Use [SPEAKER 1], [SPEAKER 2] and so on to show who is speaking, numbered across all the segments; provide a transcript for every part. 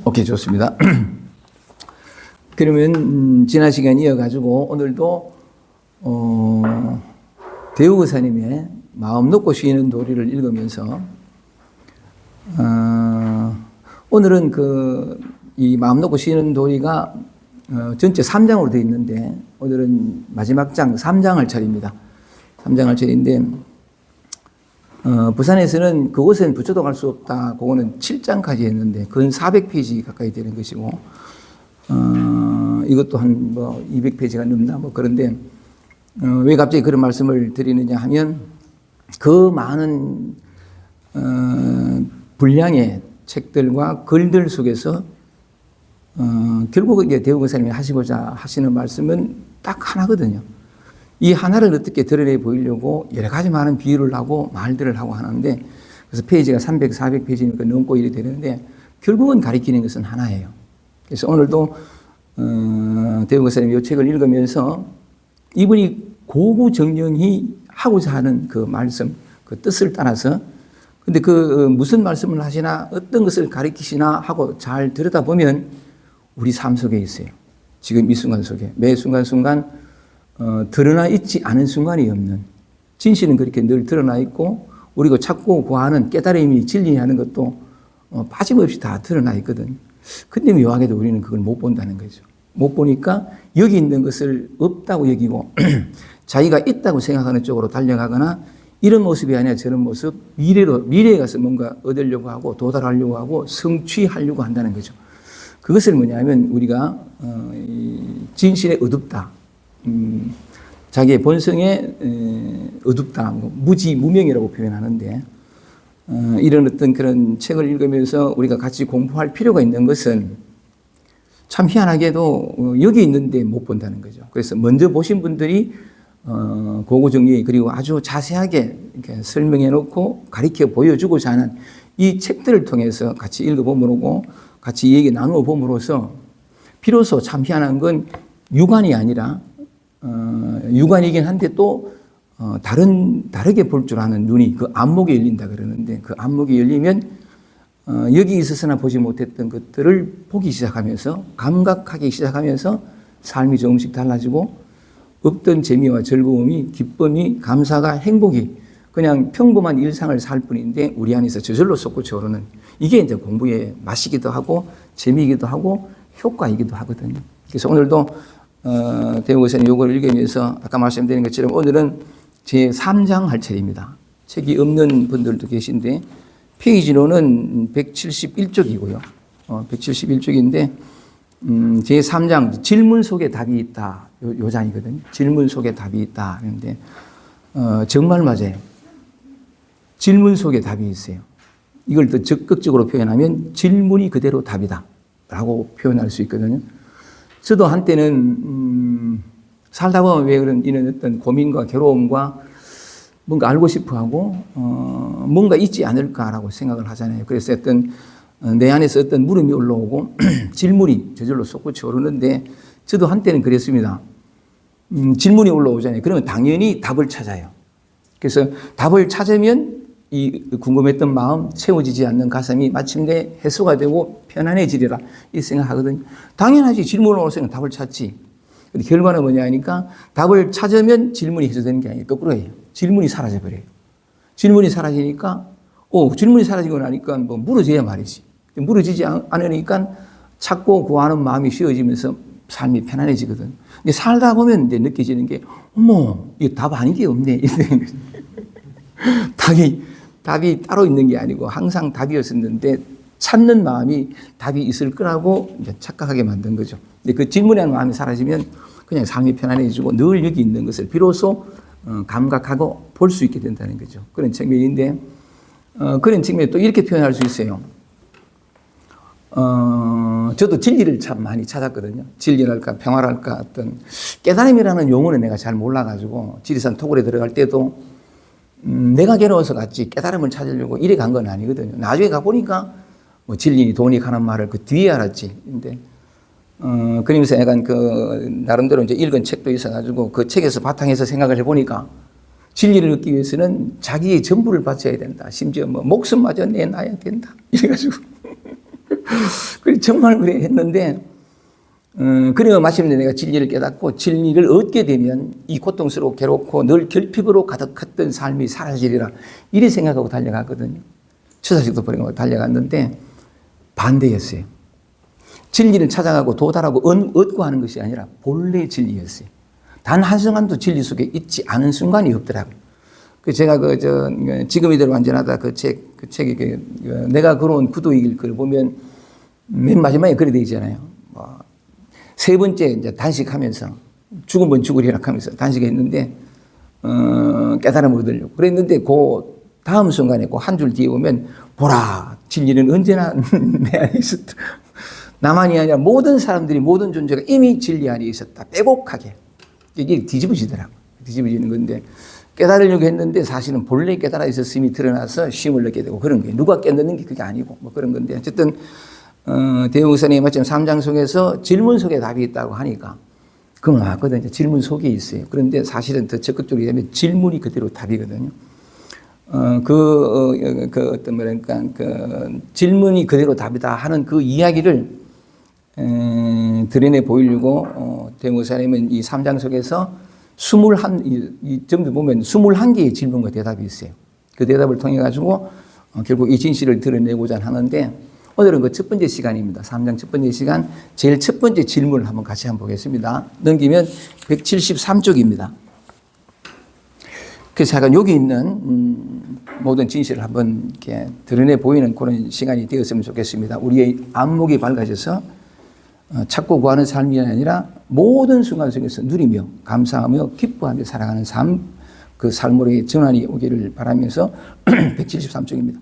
[SPEAKER 1] 오케이, 좋습니다. 그러면 지난 시간 이어가지고 오늘도 대우거사님의 마음 놓고 쉬는 도리를 읽으면서 오늘은 이 마음 놓고 쉬는 도리가 전체 3장으로 되어 있는데 오늘은 마지막 장 3장할 차례입니다. 3장할 차례인데 부산에서는 그곳엔 붙여도 갈 수 없다. 그거는 7장까지 했는데 근 400페이지 가까이 되는 것이고 이것도 한 200페이지가 넘나 그런데 왜 갑자기 그런 말씀을 드리느냐 하면 그 많은 분량의 책들과 글들 속에서 결국 이제 대우거사님이 하시고자 하시는 말씀은 딱 하나거든요. 이 하나를 어떻게 드러내 보이려고 여러 가지 많은 비유를 하고 말들을 하고 하는데 그래서 페이지가 300, 400페이지니까 넘고 이래 되는데 결국은 가리키는 것은 하나예요. 그래서 오늘도 대우거사님 이 책을 읽으면서 이분이 고구정령히 하고자 하는 그 말씀, 그 뜻을 따라서 근데 무슨 말씀을 하시나 어떤 것을 가리키시나 하고 잘 들여다보면 우리 삶 속에 있어요. 지금 이 순간 속에 매 순간순간 드러나 있지 않은 순간이 없는 진실은 그렇게 늘 드러나 있고 우리가 찾고 구하는 깨달음이 진리하는 것도 빠짐없이 다 드러나 있거든. 근데 묘하게도 우리는 그걸 못 본다는 거죠. 못 보니까 여기 있는 것을 없다고 여기고 자기가 있다고 생각하는 쪽으로 달려가거나 이런 모습이 아니라 저런 모습 미래에 가서 뭔가 얻으려고 하고 도달하려고 하고 성취하려고 한다는 거죠. 그것을 뭐냐면 우리가 진실에 어둡다. 자기의 본성에 어둡다, 무지무명이라고 표현하는데 이런 어떤 그런 책을 읽으면서 우리가 같이 공부할 필요가 있는 것은 참 희한하게도 여기 있는데 못 본다는 거죠. 그래서 먼저 보신 분들이 고구정리 그리고 아주 자세하게 이렇게 설명해 놓고 가르쳐 보여주고자 하는 이 책들을 통해서 같이 읽어봄으로고 같이 얘기 나누어 봄으로써 비로소 참 희한한 건 육안이 아니라 육안이긴 한데 또 다르게 볼 줄 아는 눈이 그 안목이 열린다 그러는데 그 안목이 열리면 여기 있어서나 보지 못했던 것들을 보기 시작하면서 감각하기 시작하면서 삶이 조금씩 달라지고 없던 재미와 즐거움이 기쁨이 감사가 행복이 그냥 평범한 일상을 살 뿐인데 우리 안에서 저절로 솟구쳐 오르는 이게 이제 공부의 맛이기도 하고 재미이기도 하고 효과이기도 하거든요. 그래서 오늘도 대우거사님 요걸 읽으면서 아까 말씀드린 것처럼 오늘은 제 3장 할 차례입니다. 책이 없는 분들도 계신데 페이지로는 171쪽이고요. 171쪽인데 제 3장 질문 속에 답이 있다. 요 장이거든요. 질문 속에 답이 있다. 그런데 정말 맞아요. 질문 속에 답이 있어요. 이걸 더 적극적으로 표현하면 질문이 그대로 답이다. 라고 표현할 수 있거든요. 저도 한때는 살다 보면 왜 이런 어떤 고민과 괴로움과 뭔가 알고 싶어하고 뭔가 있지 않을까라고 생각을 하잖아요. 그래서 내 안에서 어떤 물음이 올라오고 질문이 저절로 솟구쳐 오르는데 저도 한때는 그랬습니다. 질문이 올라오잖아요. 그러면 당연히 답을 찾아요. 그래서 답을 찾으면 이 궁금했던 마음, 채워지지 않는 가슴이 마침내 해소가 되고 편안해지리라 이 생각하거든요. 당연하지. 질문을 올라오면 답을 찾지. 근데 결과는 뭐냐 하니까 답을 찾으면 질문이 해소되는 게 아니라 거꾸로예요. 질문이 사라져버려요. 질문이 사라지니까 질문이 사라지고 나니까 물어져야 말이지. 물어지지 않으니까 찾고 구하는 마음이 쉬워지면서 삶이 편안해지거든. 근데 살다 보면 이제 느껴지는 게 어머 이거 답 아닌 게 없네. 답이 따로 있는 게 아니고 항상 답이었었는데 찾는 마음이 답이 있을 거라고 이제 착각하게 만든 거죠. 근데 그 질문에 대한 마음이 사라지면 그냥 삶이 편안해지고 늘 여기 있는 것을 비로소 감각하고 볼 수 있게 된다는 거죠. 그런 측면인데 그런 측면에 또 이렇게 표현할 수 있어요. 저도 진리를 참 많이 찾았거든요. 진리랄까 평화랄까 어떤 깨달음이라는 용어는 내가 잘 몰라가지고 지리산 토굴에 들어갈 때도 내가 괴로워서 갔지 깨달음을 찾으려고 이래 간 건 아니거든요. 나중에 가보니까 진리 돈이 가는 말을 그 뒤에 알았지. 근데 그러면서 약간 나름대로 이제 읽은 책도 있어가지고 그 책에서 바탕에서 생각을 해보니까 진리를 얻기 위해서는 자기의 전부를 바쳐야 된다. 심지어 목숨마저 내놔야 된다. 이래가지고 그래, 정말 그래 했는데, 그래야 마침내 내가 진리를 깨닫고 진리를 얻게 되면 이 고통스럽고 괴롭고 늘 결핍으로 가득했던 삶이 사라지리라. 이래 생각하고 달려갔거든요. 처자식도 버리고 달려갔는데 반대였어요. 진리를 찾아가고 도달하고 얻고 하는 것이 아니라 본래 진리였어요. 단 한순간도 진리 속에 있지 않은 순간이 없더라고요. 제가 지금 이대로 완전하다 책이 내가 걸어온 구도의 길 보면 맨 마지막에 그래 되어 있잖아요. 세 번째 이제 단식하면서 죽으면 죽으리라 하면서 단식했는데 깨달음을 얻으려고 그랬는데 그 다음 순간에 그 한 줄 뒤에 오면 보라 진리는 언제나 내 안에 있었다. 나만이 아니라 모든 사람들이 모든 존재가 이미 진리 안에 있었다. 빼곡하게 이게 뒤집어지더라고. 뒤집어지는 건데 깨달으려고 했는데 사실은 본래 깨달아 있었음이 드러나서 쉼을 얻게 되고 그런 거예요. 누가 깨닫는 게 그게 아니고 뭐 그런 건데 어쨌든 대우선생님 마침 3장 속에서 질문 속에 답이 있다고 하니까 그건 맞거든요. 질문 속에 있어요. 그런데 사실은 더 적극적으로 얘기하면 질문이 그대로 답이거든요. 어떤 뭐랄까 질문이 그대로 답이다 하는 그 이야기를 드러내 보이려고 대우선생님은 이 3장 속에서 21, 정도 보면 21개의 질문과 대답이 있어요. 그 대답을 통해 가지고 결국 이 진실을 드러내고자 하는데 오늘은 그 첫 번째 시간입니다. 3장 첫 번째 시간, 제일 첫 번째 질문을 한번 같이 한번 보겠습니다. 넘기면 173쪽입니다. 그래서 약간 여기 있는 모든 진실을 한번 이렇게 드러내 보이는 그런 시간이 되었으면 좋겠습니다. 우리의 안목이 밝아져서 찾고 구하는 삶이 아니라 모든 순간 속에서 누리며 감사하며 기뻐하며 살아가는 삶, 그 삶으로의 전환이 오기를 바라면서 173쪽입니다.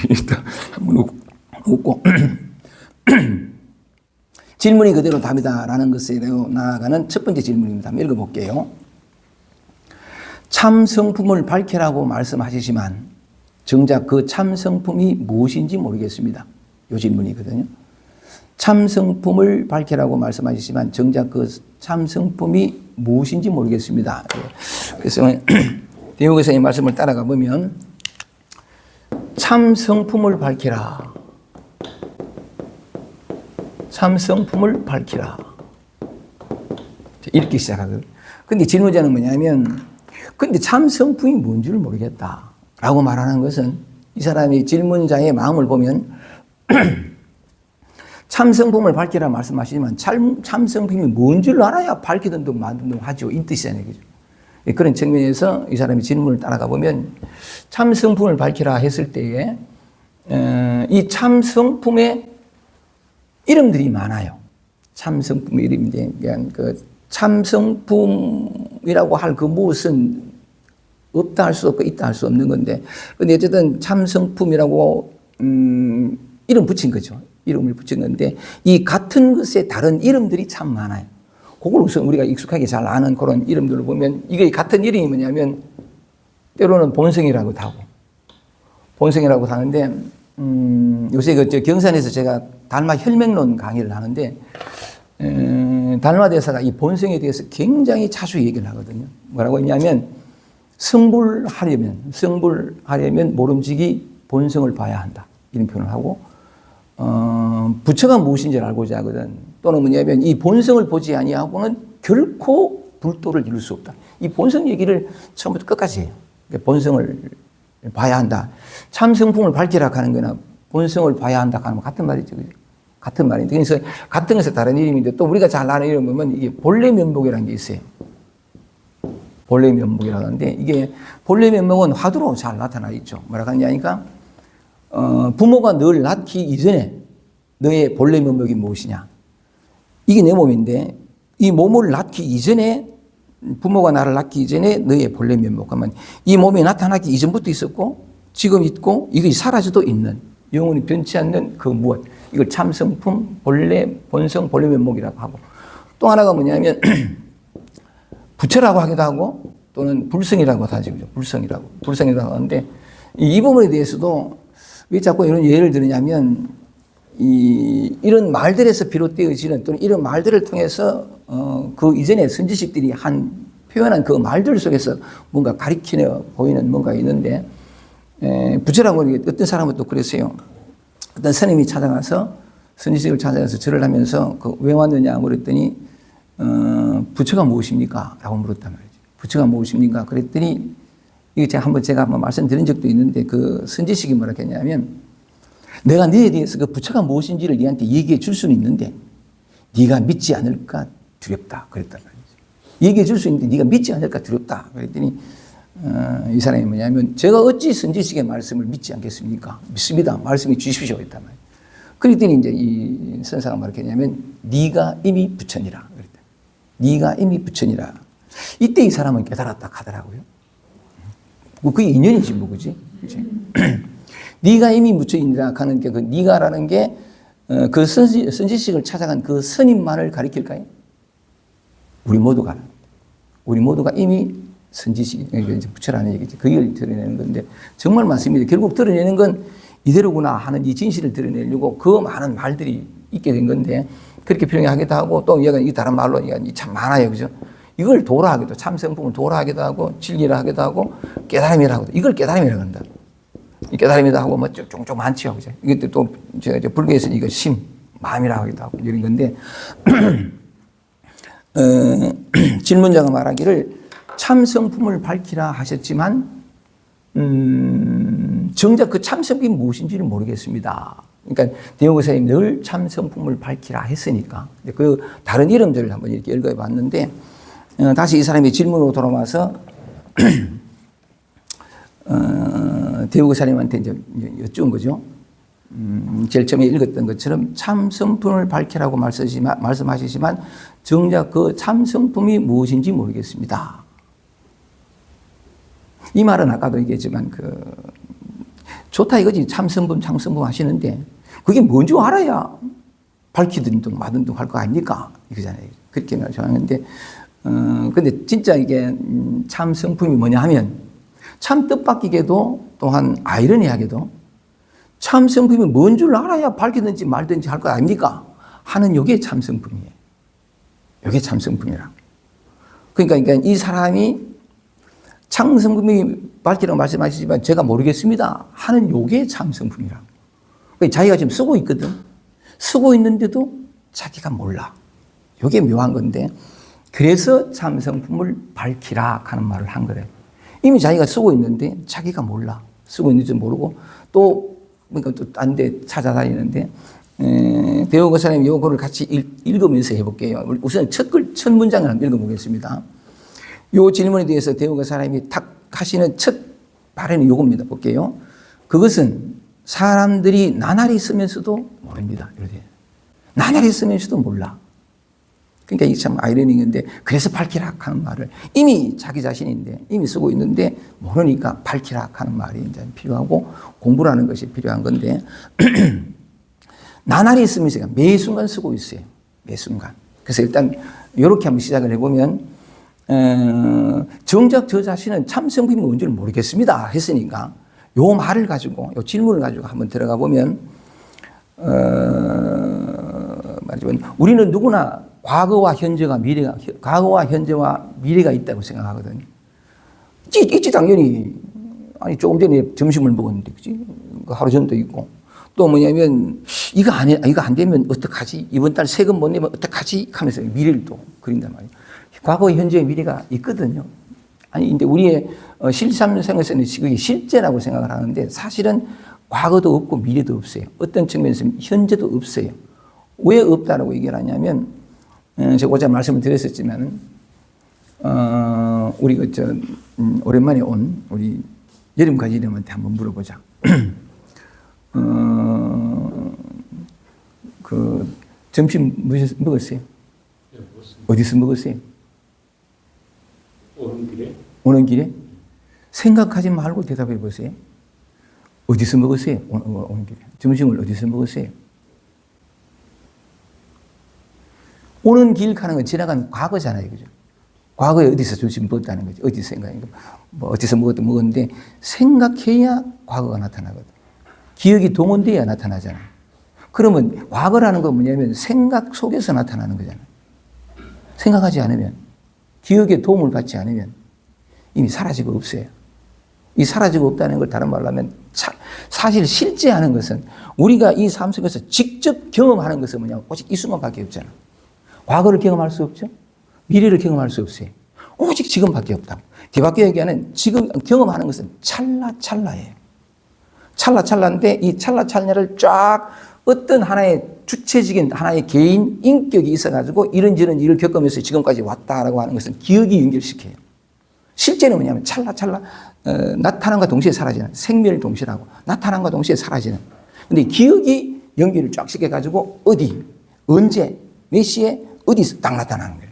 [SPEAKER 1] 일단 한번 웃고 질문이 그대로 답이다라는 것으로 나아가는 첫 번째 질문입니다. 한번 읽어볼게요. 참 성품을 밝히라고 말씀하시지만 정작 그 참 성품이 무엇인지 모르겠습니다. 이 질문이거든요. 참 성품을 밝히라고 말씀하시지만 정작 그 참 성품이 무엇인지 모르겠습니다. 그래서 대우 교수의 말씀을 따라가 보면 참 성품을 밝히라. 참 성품을 밝히라. 이렇게 시작하거든요. 근데 질문자는 뭐냐면 근데 참 성품이 뭔지를 모르겠다 라고 말하는 것은 이 사람이 질문자의 마음을 보면 참 성품을 밝히라 말씀하시지만 참 성품이 뭔지를 알아야 밝히든 둥 만든 둥 하죠. 이 뜻이잖아요. 그죠? 그런 측면에서 이 사람이 질문을 따라가 보면 참 성품을 밝히라 했을 때에 이 참 성품의 이름들이 많아요. 참 성품의 이름인데 그 참 성품이라고 할 그 무엇은 없다 할 수 없고 있다 할 수 없는 건데 근데 어쨌든 참 성품이라고 이름 붙인 거죠. 이름을 붙인 건데 이 같은 것에 다른 이름들이 참 많아요. 그걸 우선 우리가 익숙하게 잘 아는 그런 이름들을 보면 이게 같은 이름이 뭐냐면 때로는 본성이라고도 하고 본성이라고 하는데 요새 그 경산에서 제가 달마 혈맥론 강의를 하는데 달마 대사가 이 본성에 대해서 굉장히 자주 얘기를 하거든요. 뭐라고 했냐면 성불하려면 모름지기 본성을 봐야 한다. 이런 표현을 하고 부처가 무엇인지를 알고자 하거든. 또는 뭐냐면 이 본성을 보지 아니하고는 결코 불도를 이룰 수 없다. 이 본성 얘기를 처음부터 끝까지 해요. 본성을 봐야 한다. 참 성품을 밝히라 하는 거나 본성을 봐야 한다 하는 거 같은 말이죠. 같은 말인데. 그래서 같은 것에 다른 이름인데 또 우리가 잘 아는 이름 보면 이게 본래 면목이라는 게 있어요. 본래 면목이라고 하는데 이게 본래 면목은 화두로 잘 나타나 있죠. 뭐라고 하냐니까 부모가 널 낳기 이전에 너의 본래 면목이 무엇이냐. 이게 내 몸인데 이 몸을 낳기 이전에 부모가 나를 낳기 이전에 너의 본래 면목 하면 이 몸이 나타나기 이전부터 있었고 지금 있고 이것이 사라져도 있는 영원히 변치 않는 그 무엇 이걸 참성품 본래 본성 본래 면목이라고 하고 또 하나가 뭐냐면 부처라고 하기도 하고 또는 불성이라고 하죠. 불성이라고 하는데 이 부분에 대해서도 왜 자꾸 이런 예를 들으냐면 이런 말들에서 비롯되어지는 또는 이런 말들을 통해서 그 이전에 선지식들이 표현한 그 말들 속에서 뭔가 가리키려 보이는 뭔가 있는데, 부처라고 어떤 사람은 또 그랬어요. 어떤 스님이 찾아가서, 선지식을 찾아가서 절을 하면서 왜 왔느냐 물었더니, 부처가 무엇입니까? 라고 물었단 말이죠. 부처가 무엇입니까? 그랬더니, 이게 제가 한번 말씀드린 적도 있는데, 그 선지식이 뭐라 했냐면, 내가 너에 대해서 그 부처가 무엇인지를 네한테 얘기해 줄 수는 있는데, 네가 믿지 않을까 두렵다. 그랬단 말이죠. 얘기해 줄 수 있는데 네가 믿지 않을까 두렵다. 그랬더니 이 사람이 뭐냐면 제가 어찌 선지식의 말씀을 믿지 않겠습니까? 믿습니다. 말씀해 주십시오. 했단 말이에요. 그랬더니 이제 이 선사가 뭐라 했냐면 네가 이미 부처니라. 그랬다. 네가 이미 부처니라. 이때 이 사람은 깨달았다 하더라고요. 그게 인연이지 뭐 그지? 네가 이미 부처니라 하는 게 그 네가라는 게 그 선지식을 찾아간 그 스님만을 가리킬까요? 우리 모두가 이미 선지식, 부처라는 얘기지. 그걸 드러내는 건데, 정말 많습니다. 결국 드러내는 건 이대로구나 하는 이 진실을 드러내려고 그 많은 말들이 있게 된 건데, 그렇게 표현하기도 하고, 또 얘가 이 다른 말로 참 많아요. 그죠? 이걸 도라하기도, 참성품을 도라하기도 하고, 진리라 하기도 하고, 깨달음이라 하기도, 이걸 깨달음이라고 한다. 이 깨달음이다 하고, 뭐, 좀 많지요. 그죠? 이게 또, 불교에서는 이거 심, 마음이라 하기도 하고, 이런 건데, 질문자가 말하기를 참성품을 밝히라 하셨지만, 정작 그 참성품이 무엇인지를 모르겠습니다. 그러니까 대호고사님 늘 참성품을 밝히라 했으니까, 그 다른 이름들을 한번 이렇게 읽어 봤는데, 다시 이 사람이 질문으로 돌아와서, 대호고사님한테 이제 여쭈은 거죠. 제일 처음에 읽었던 것처럼 참성품을 밝히라고 말씀하시지만 정작 그 참성품이 무엇인지 모르겠습니다. 이 말은 아까도 얘기했지만 좋다 이거지. 참성품 하시는데 그게 뭔지 알아야 밝히든 둥 마든 둥 할 거 아닙니까? 이거잖아요. 그렇게 말하는데 근데 진짜 이게 참성품이 뭐냐 하면 참 뜻밖이게도 또한 아이러니하게도 참성품이 뭔 줄 알아야 밝히든지 말든지 할 거 아닙니까? 하는 요게 참성품이에요. 요게 참성품이라고. 그러니까 이 사람이 참성품이 밝히라고 말씀하시지만 제가 모르겠습니다. 하는 요게 참성품이라고. 그러니까 자기가 지금 쓰고 있거든. 쓰고 있는데도 자기가 몰라. 요게 묘한 건데 그래서 참성품을 밝히라 하는 말을 한 거래요. 이미 자기가 쓰고 있는데 자기가 몰라. 쓰고 있는지 모르고 또 그러니까 또 딴 데 찾아다니는데 대호고사님 요거를 같이 읽으면서 해볼게요. 우선 첫 문장을 한번 읽어보겠습니다. 요 질문에 대해서 대호고사님이 탁 하시는 첫 발언이 요겁니다. 볼게요. 그것은 사람들이 나날이 쓰면서도 모릅니다. 이렇게 나날이 쓰면서도 몰라. 그러니까 이게 참 아이러니인데 그래서 밝히라 하는 말을 이미 자기 자신인데 이미 쓰고 있는데 모르니까 밝히라 하는 말이 이제 필요하고 공부라는 것이 필요한 건데 나날이 쓰면서 매 순간 쓰고 있어요. 매 순간. 그래서 일단 이렇게 한번 시작을 해보면 정작 저 자신은 참성품이 뭔지를 모르겠습니다 했으니까 요 말을 가지고 요 질문을 가지고 한번 들어가 보면 말하자면 우리는 누구나 과거와 현재와 미래가 있다고 생각하거든요. 있지 당연히. 아니 조금 전에 점심을 먹었는데 그지? 하루 전도 있고 또 뭐냐면 이거 안 되면 어떡하지? 이번 달 세금 못 내면 어떡하지? 하면서 미래를 또 그린단 말이에요. 과거, 현재의 미래가 있거든요. 아니 근데 우리의 실생활에서는 그게 실제라고 생각을 하는데 사실은 과거도 없고 미래도 없어요. 어떤 측면에서는 현재도 없어요. 왜 없다라고 얘기를 하냐면 제가 어제 말씀을 드렸었지만 우리 오랜만에 온 우리 여름가지님한테 한번 물어보자. 점심 먹었어요?
[SPEAKER 2] 네, 먹었습니다.
[SPEAKER 1] 어디서 먹었어요? 오는 길에? 생각하지 말고 대답해 보세요. 어디서 먹었어요? 오는 길에. 점심을 어디서 먹었어요? 오는 길 가는 건 지나간 과거잖아요. 그죠? 과거에 어디서 점심 먹었다는 거죠. 어디서 생각하니까. 어디서 먹었는데 생각해야 과거가 나타나거든. 기억이 동원돼야 나타나잖아요. 그러면 과거라는 건 뭐냐면 생각 속에서 나타나는 거잖아요. 생각하지 않으면, 기억에 도움을 받지 않으면 이미 사라지고 없어요. 이 사라지고 없다는 걸 다른 말로 하면 사실 실제하는 것은 우리가 이 삶 속에서 직접 경험하는 것은 뭐냐면 오직 이 순간밖에 없잖아. 과거를 경험할 수 없죠. 미래를 경험할 수 없어요. 오직 지금밖에 없다. 뒤바뀌어 얘기하는 지금 경험하는 것은 찰나찰나예요. 찰나찰나인데 이 찰나찰나를 쫙 어떤 하나의 주체적인 하나의 개인 인격이 있어가지고 이런저런 일을 겪으면서 지금까지 왔다라고 하는 것은 기억이 연결시켜요. 실제는 뭐냐면 찰나찰나 나타남과 동시에 사라지는 생멸동시라고 나타남과 동시에 사라지는. 근데 기억이 연결을 쫙 시켜가지고 어디, 언제, 몇 시에 어디서 딱 나타나는 거예요.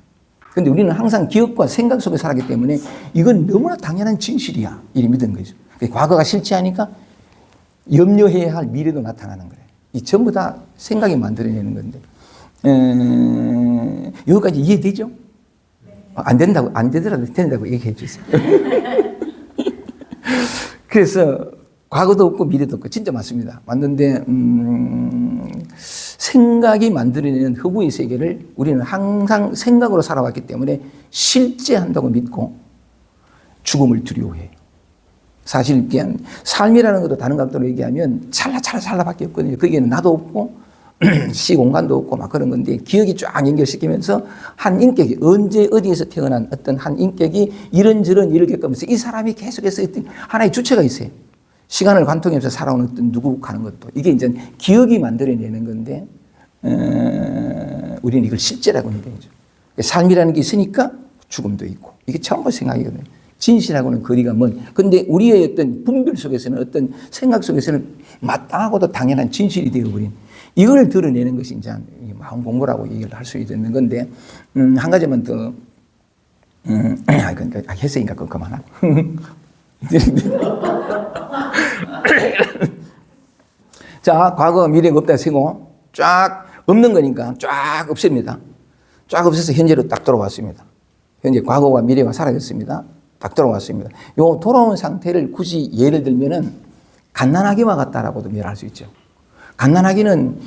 [SPEAKER 1] 근데 우리는 항상 기억과 생각 속에 살았기 때문에 이건 너무나 당연한 진실이야. 이리 믿은 거죠. 과거가 실체하니까 염려해야 할 미래도 나타나는 거예요. 이 전부 다 생각이 만들어내는 건데. 여기까지 이해되죠? 안 된다고, 안 되더라도 된다고 얘기해 주세요. 그래서 과거도 없고 미래도 없고 진짜 맞습니다. 맞는데, 생각이 만들어내는 허구의 세계를 우리는 항상 생각으로 살아왔기 때문에 실제한다고 믿고 죽음을 두려워해요. 사실 그냥 삶이라는 것도 다른 각도로 얘기하면 찰나밖에 없거든요. 거기에는 나도 없고 시공간도 없고 막 그런 건데 기억이 쫙 연결시키면서 한 인격이 언제 어디에서 태어난 어떤 한 인격이 이런저런 일을 겪으면서 이 사람이 계속해서 어떤 하나의 주체가 있어요. 시간을 관통하면서 살아오는 어떤 누구 가는 것도 이게 이제 기억이 만들어내는 건데 우리는 이걸 실제라고 하는 거죠. 삶이라는 게 있으니까 죽음도 있고 이게 전부 생각이거든요. 진실하고는 거리가 먼. 근데 우리의 어떤 분별 속에서는 어떤 생각 속에서는 마땅하고도 당연한 진실이 되어버린 이걸 드러내는 것이 이제 마음 공부라고 얘기를 할 수 있는 건데 한 가지만 더 그러니까 했으니까 그거 그만하고 자 과거 미래가 없다 치고 쫙 없는 거니까 쫙 없습니다. 쫙 없어서 현재로 딱 돌아왔습니다. 현재 과거와 미래가 사라졌습니다. 딱 돌아왔습니다. 요 돌아온 상태를 굳이 예를 들면은 갓난아기와 같다라고도 묘할 수 있죠. 갓난아기는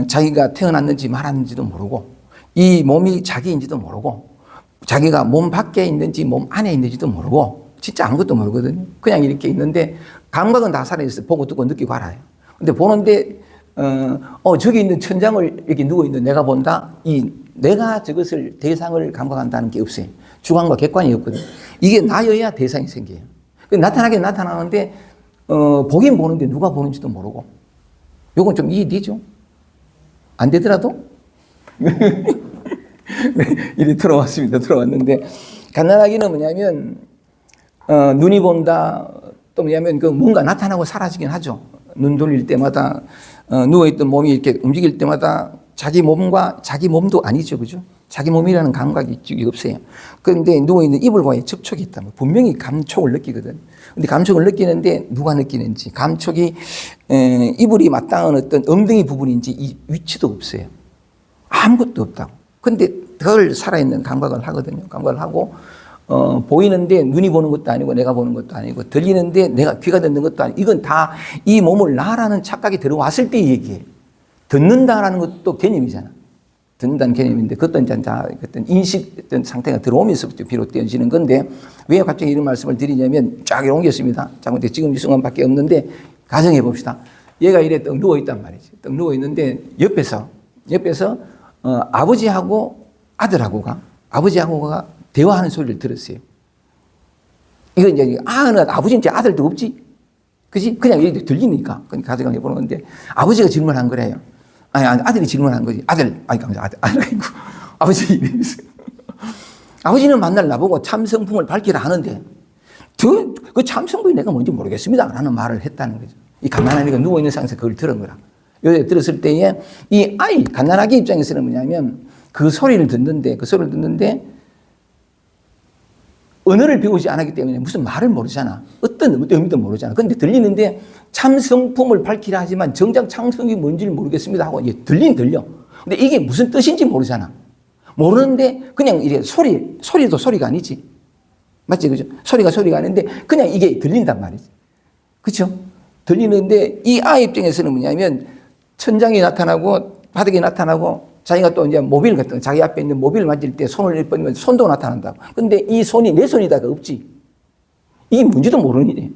[SPEAKER 1] 자기가 태어났는지 말았는지도 모르고 이 몸이 자기인지도 모르고 자기가 몸 밖에 있는지 몸 안에 있는지도 모르고 진짜 아무것도 모르거든요. 그냥 이렇게 있는데 감각은 다 살아있어요. 보고 듣고 느끼고 알아요. 근데 보는데 저기 있는 천장을 이렇게 누워있는 내가 본다. 이 내가 저것을 대상을 감각한다는 게 없어요. 주관과 객관이 없거든요. 이게 나여야 대상이 생겨요. 나타나긴 나타나는데 보긴 보는데 누가 보는지도 모르고 요건 좀 이해되죠? 안 되더라도? 이리 들어왔습니다. 들어왔는데 갓난아기는 뭐냐면 눈이 본다 또 뭐냐면 그 뭔가 나타나고 사라지긴 하죠. 눈 돌릴 때마다 누워있던 몸이 이렇게 움직일 때마다 자기 몸과 자기 몸도 아니죠. 그죠? 자기 몸이라는 감각이 없어요. 그런데 누워있는 이불과의 접촉이 있다면 분명히 감촉을 느끼거든. 근데 감촉을 느끼는데 누가 느끼는지 감촉이 이불이 마땅한 어떤 엉덩이 부분인지 이 위치도 없어요. 아무것도 없다고. 근데 덜 살아있는 감각을 하거든요. 감각을 하고 보이는데 눈이 보는 것도 아니고 내가 보는 것도 아니고 들리는데 내가 귀가 듣는 것도 아니고 이건 다 이 몸을 나라는 착각이 들어왔을 때 얘기해요. 듣는다라는 것도 개념이잖아. 듣는다는 개념인데 그것도 이제 어떤 인식 어떤 상태가 들어오면서부터 비롯되어지는 건데 왜 갑자기 이런 말씀을 드리냐면 쫙 옮겼습니다. 자, 근데 지금 이 순간밖에 없는데 가정해 봅시다. 얘가 이래 떡 누워 있단 말이지. 떡 누워 있는데 옆에서 아버지하고 아버지하고가 대화하는 소리를 들었어요. 이거 이제 아버지는 이제 아들도 없지. 그지? 그냥 이렇게 들리니까. 그러니까 가정해 보는 건데 아버지가 질문한 거래요. 아니, 아들이 질문한 거지. 아들. 아버지 이랬어요. 아버지는 만날 나보고 참성품을 밝히라 하는데 그 참성품이 내가 뭔지 모르겠습니다. 라는 말을 했다는 거죠. 이 갓난아기가 누워있는 상태에서 그걸 들은 거라. 여기 들었을 때에 이 갓난아기 입장에서는 뭐냐면 그 소리를 듣는데 언어를 배우지 않았기 때문에 무슨 말을 모르잖아. 어떤 의미도 모르잖아. 그런데 들리는데 참성품을 밝히라 하지만 정작 참성이 뭔지를 모르겠습니다 하고 들려. 근데 이게 무슨 뜻인지 모르잖아. 모르는데 그냥 이래 소리도 소리가 아니지. 맞지? 그죠? 소리가 아닌데 그냥 이게 들린단 말이지. 그렇죠? 들리는데 이 아이 입장에서는 뭐냐면 천장이 나타나고 바닥이 나타나고 자기가 또 이제 모빌 같은 거, 자기 앞에 있는 모빌을 만질 때 손을 뻗으면 손도 나타난다고. 근데 이 손이 내 손이다가 없지. 이게 뭔지도 모르는 일이에요.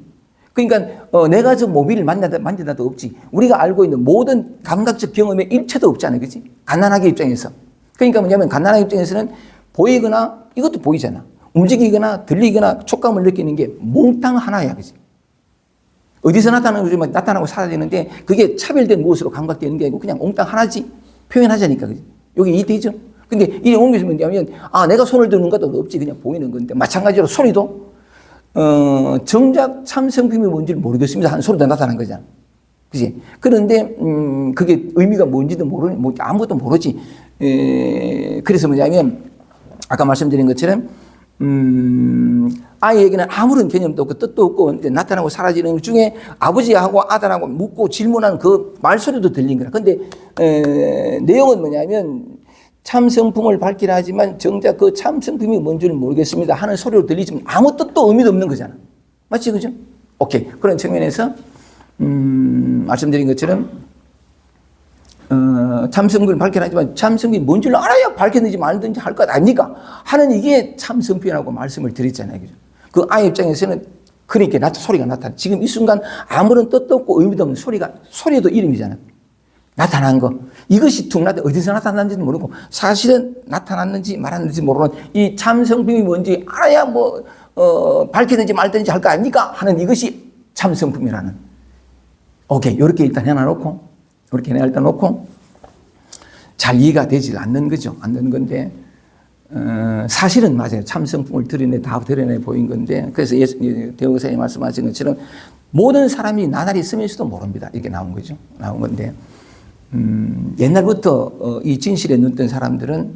[SPEAKER 1] 그러니까 내가 저 모빌을 만진다도 없지. 우리가 알고 있는 모든 감각적 경험의 일체도 없잖아요. 그렇지? 갓난아기 입장에서. 그러니까 뭐냐면 갓난아기 입장에서는 보이거나 이것도 보이잖아. 움직이거나 들리거나 촉감을 느끼는 게 몽땅 하나야. 그렇지? 어디서 나타나고 사라지는데 그게 차별된 무엇으로 감각되는 게 아니고 그냥 몽땅 하나지. 표현하자니까. 그렇지? 여기 이해되죠? 근데 이게 옮겨서 뭐냐면 내가 손을 드는 것도 없지. 그냥 보이는 건데 마찬가지로 소리도 정작 참 성품이 뭔지를 모르겠습니다 하는 소리도 나타난 거잖아. 그지? 그런데, 그게 의미가 뭔지도 아무것도 모르지. 그래서 뭐냐면, 아까 말씀드린 것처럼, 아이에게는 아무런 개념도 없고 뜻도 없고 나타나고 사라지는 것 중에 아버지하고 아들하고 묻고 질문하는 그 말소리도 들린 거야. 근데, 내용은 뭐냐면, 참성품을 밝히라 하지만 정작 그 참성품이 뭔지를 모르겠습니다 하는 소리로 들리지만 아무 뜻도 의미도 없는 거잖아. 맞지? 그죠? 오케이. 그런 측면에서 말씀드린 것처럼 참성품을 밝히라 하지만 참성품이 뭔지를 알아야 밝혔는지 말든지 할 것 아닙니까? 하는 이게 참성품이라고 말씀을 드렸잖아요. 그죠? 그 아이 입장에서는 그러니까 소리가 나타나. 지금 이 순간 아무런 뜻도 없고 의미도 없는 소리도 이름이잖아. 나타난 거. 이것이 툭 어디서 나타났는지도 모르고 사실은 나타났는지 말았는지 모르는 이 참성품이 뭔지 알아야 밝히든지 말든지 할 거 아닙니까? 하는 이것이 참성품이라는. 오케이. 이렇게 일단 해놔놓고, 잘 이해가 되질 않는 거죠. 않는 건데, 사실은 맞아요. 참성품을 다 드러내 보인 건데, 그래서 대우사님 말씀하신 것처럼 모든 사람이 나날이 쓰면서도 모릅니다. 이렇게 나온 거죠. 나온 건데. 옛날부터 이 진실에 눈뜬 사람들은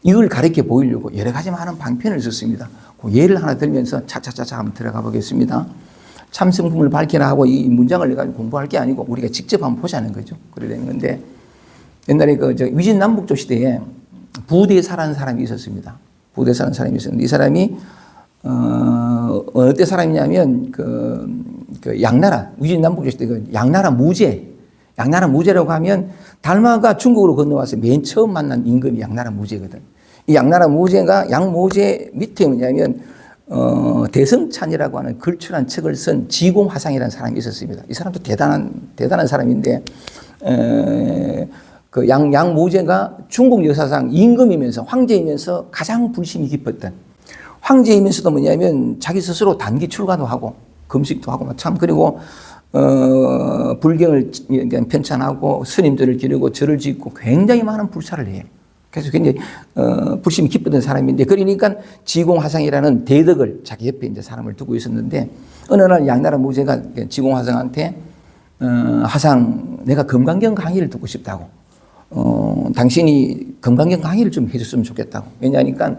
[SPEAKER 1] 이걸 가르쳐 보이려고 여러 가지 많은 방편을 썼습니다. 그 예를 하나 들면서 차차차차 한번 들어가 보겠습니다. 참성품을 밝히라 하고 이 문장을 가지고 공부할 게 아니고 우리가 직접 한번 보자는 거죠. 그래야 되는 건데 옛날에 위진남북조 시대에 부대사라는 사람이 있었습니다. 부대사라는 사람이 있었는데 이 사람이 어느 때 사람이냐면 양나라 위진남북조 시대 양나라 무제라고 하면 달마가 중국으로 건너와서 맨 처음 만난 임금이 양나라 무제거든. 이 양나라 무제가 양무제 밑에 뭐냐면 대성찬이라고 하는 걸출한 책을 쓴 지공화상이라는 사람이 있었습니다. 이 사람도 대단한 사람인데 그 양무제가 중국 역사상 임금이면서 황제이면서 가장 불심이 깊었던 황제이면서도 뭐냐면 자기 스스로 단기 출가도 하고 금식도 하고 참 그리고 불경을 편찬하고 스님들을 기르고 절을 짓고 굉장히 많은 불사를 해요. 그래서 굉장히 불심이 깊었던 사람인데 그러니까 지공화상이라는 대덕을 자기 옆에 이제 사람을 두고 있었는데 어느 날 양나라 무제가 지공화상한테 화상 내가 금강경 강의를 듣고 싶다고 당신이 금강경 강의를 좀 해줬으면 좋겠다고 왜냐하니까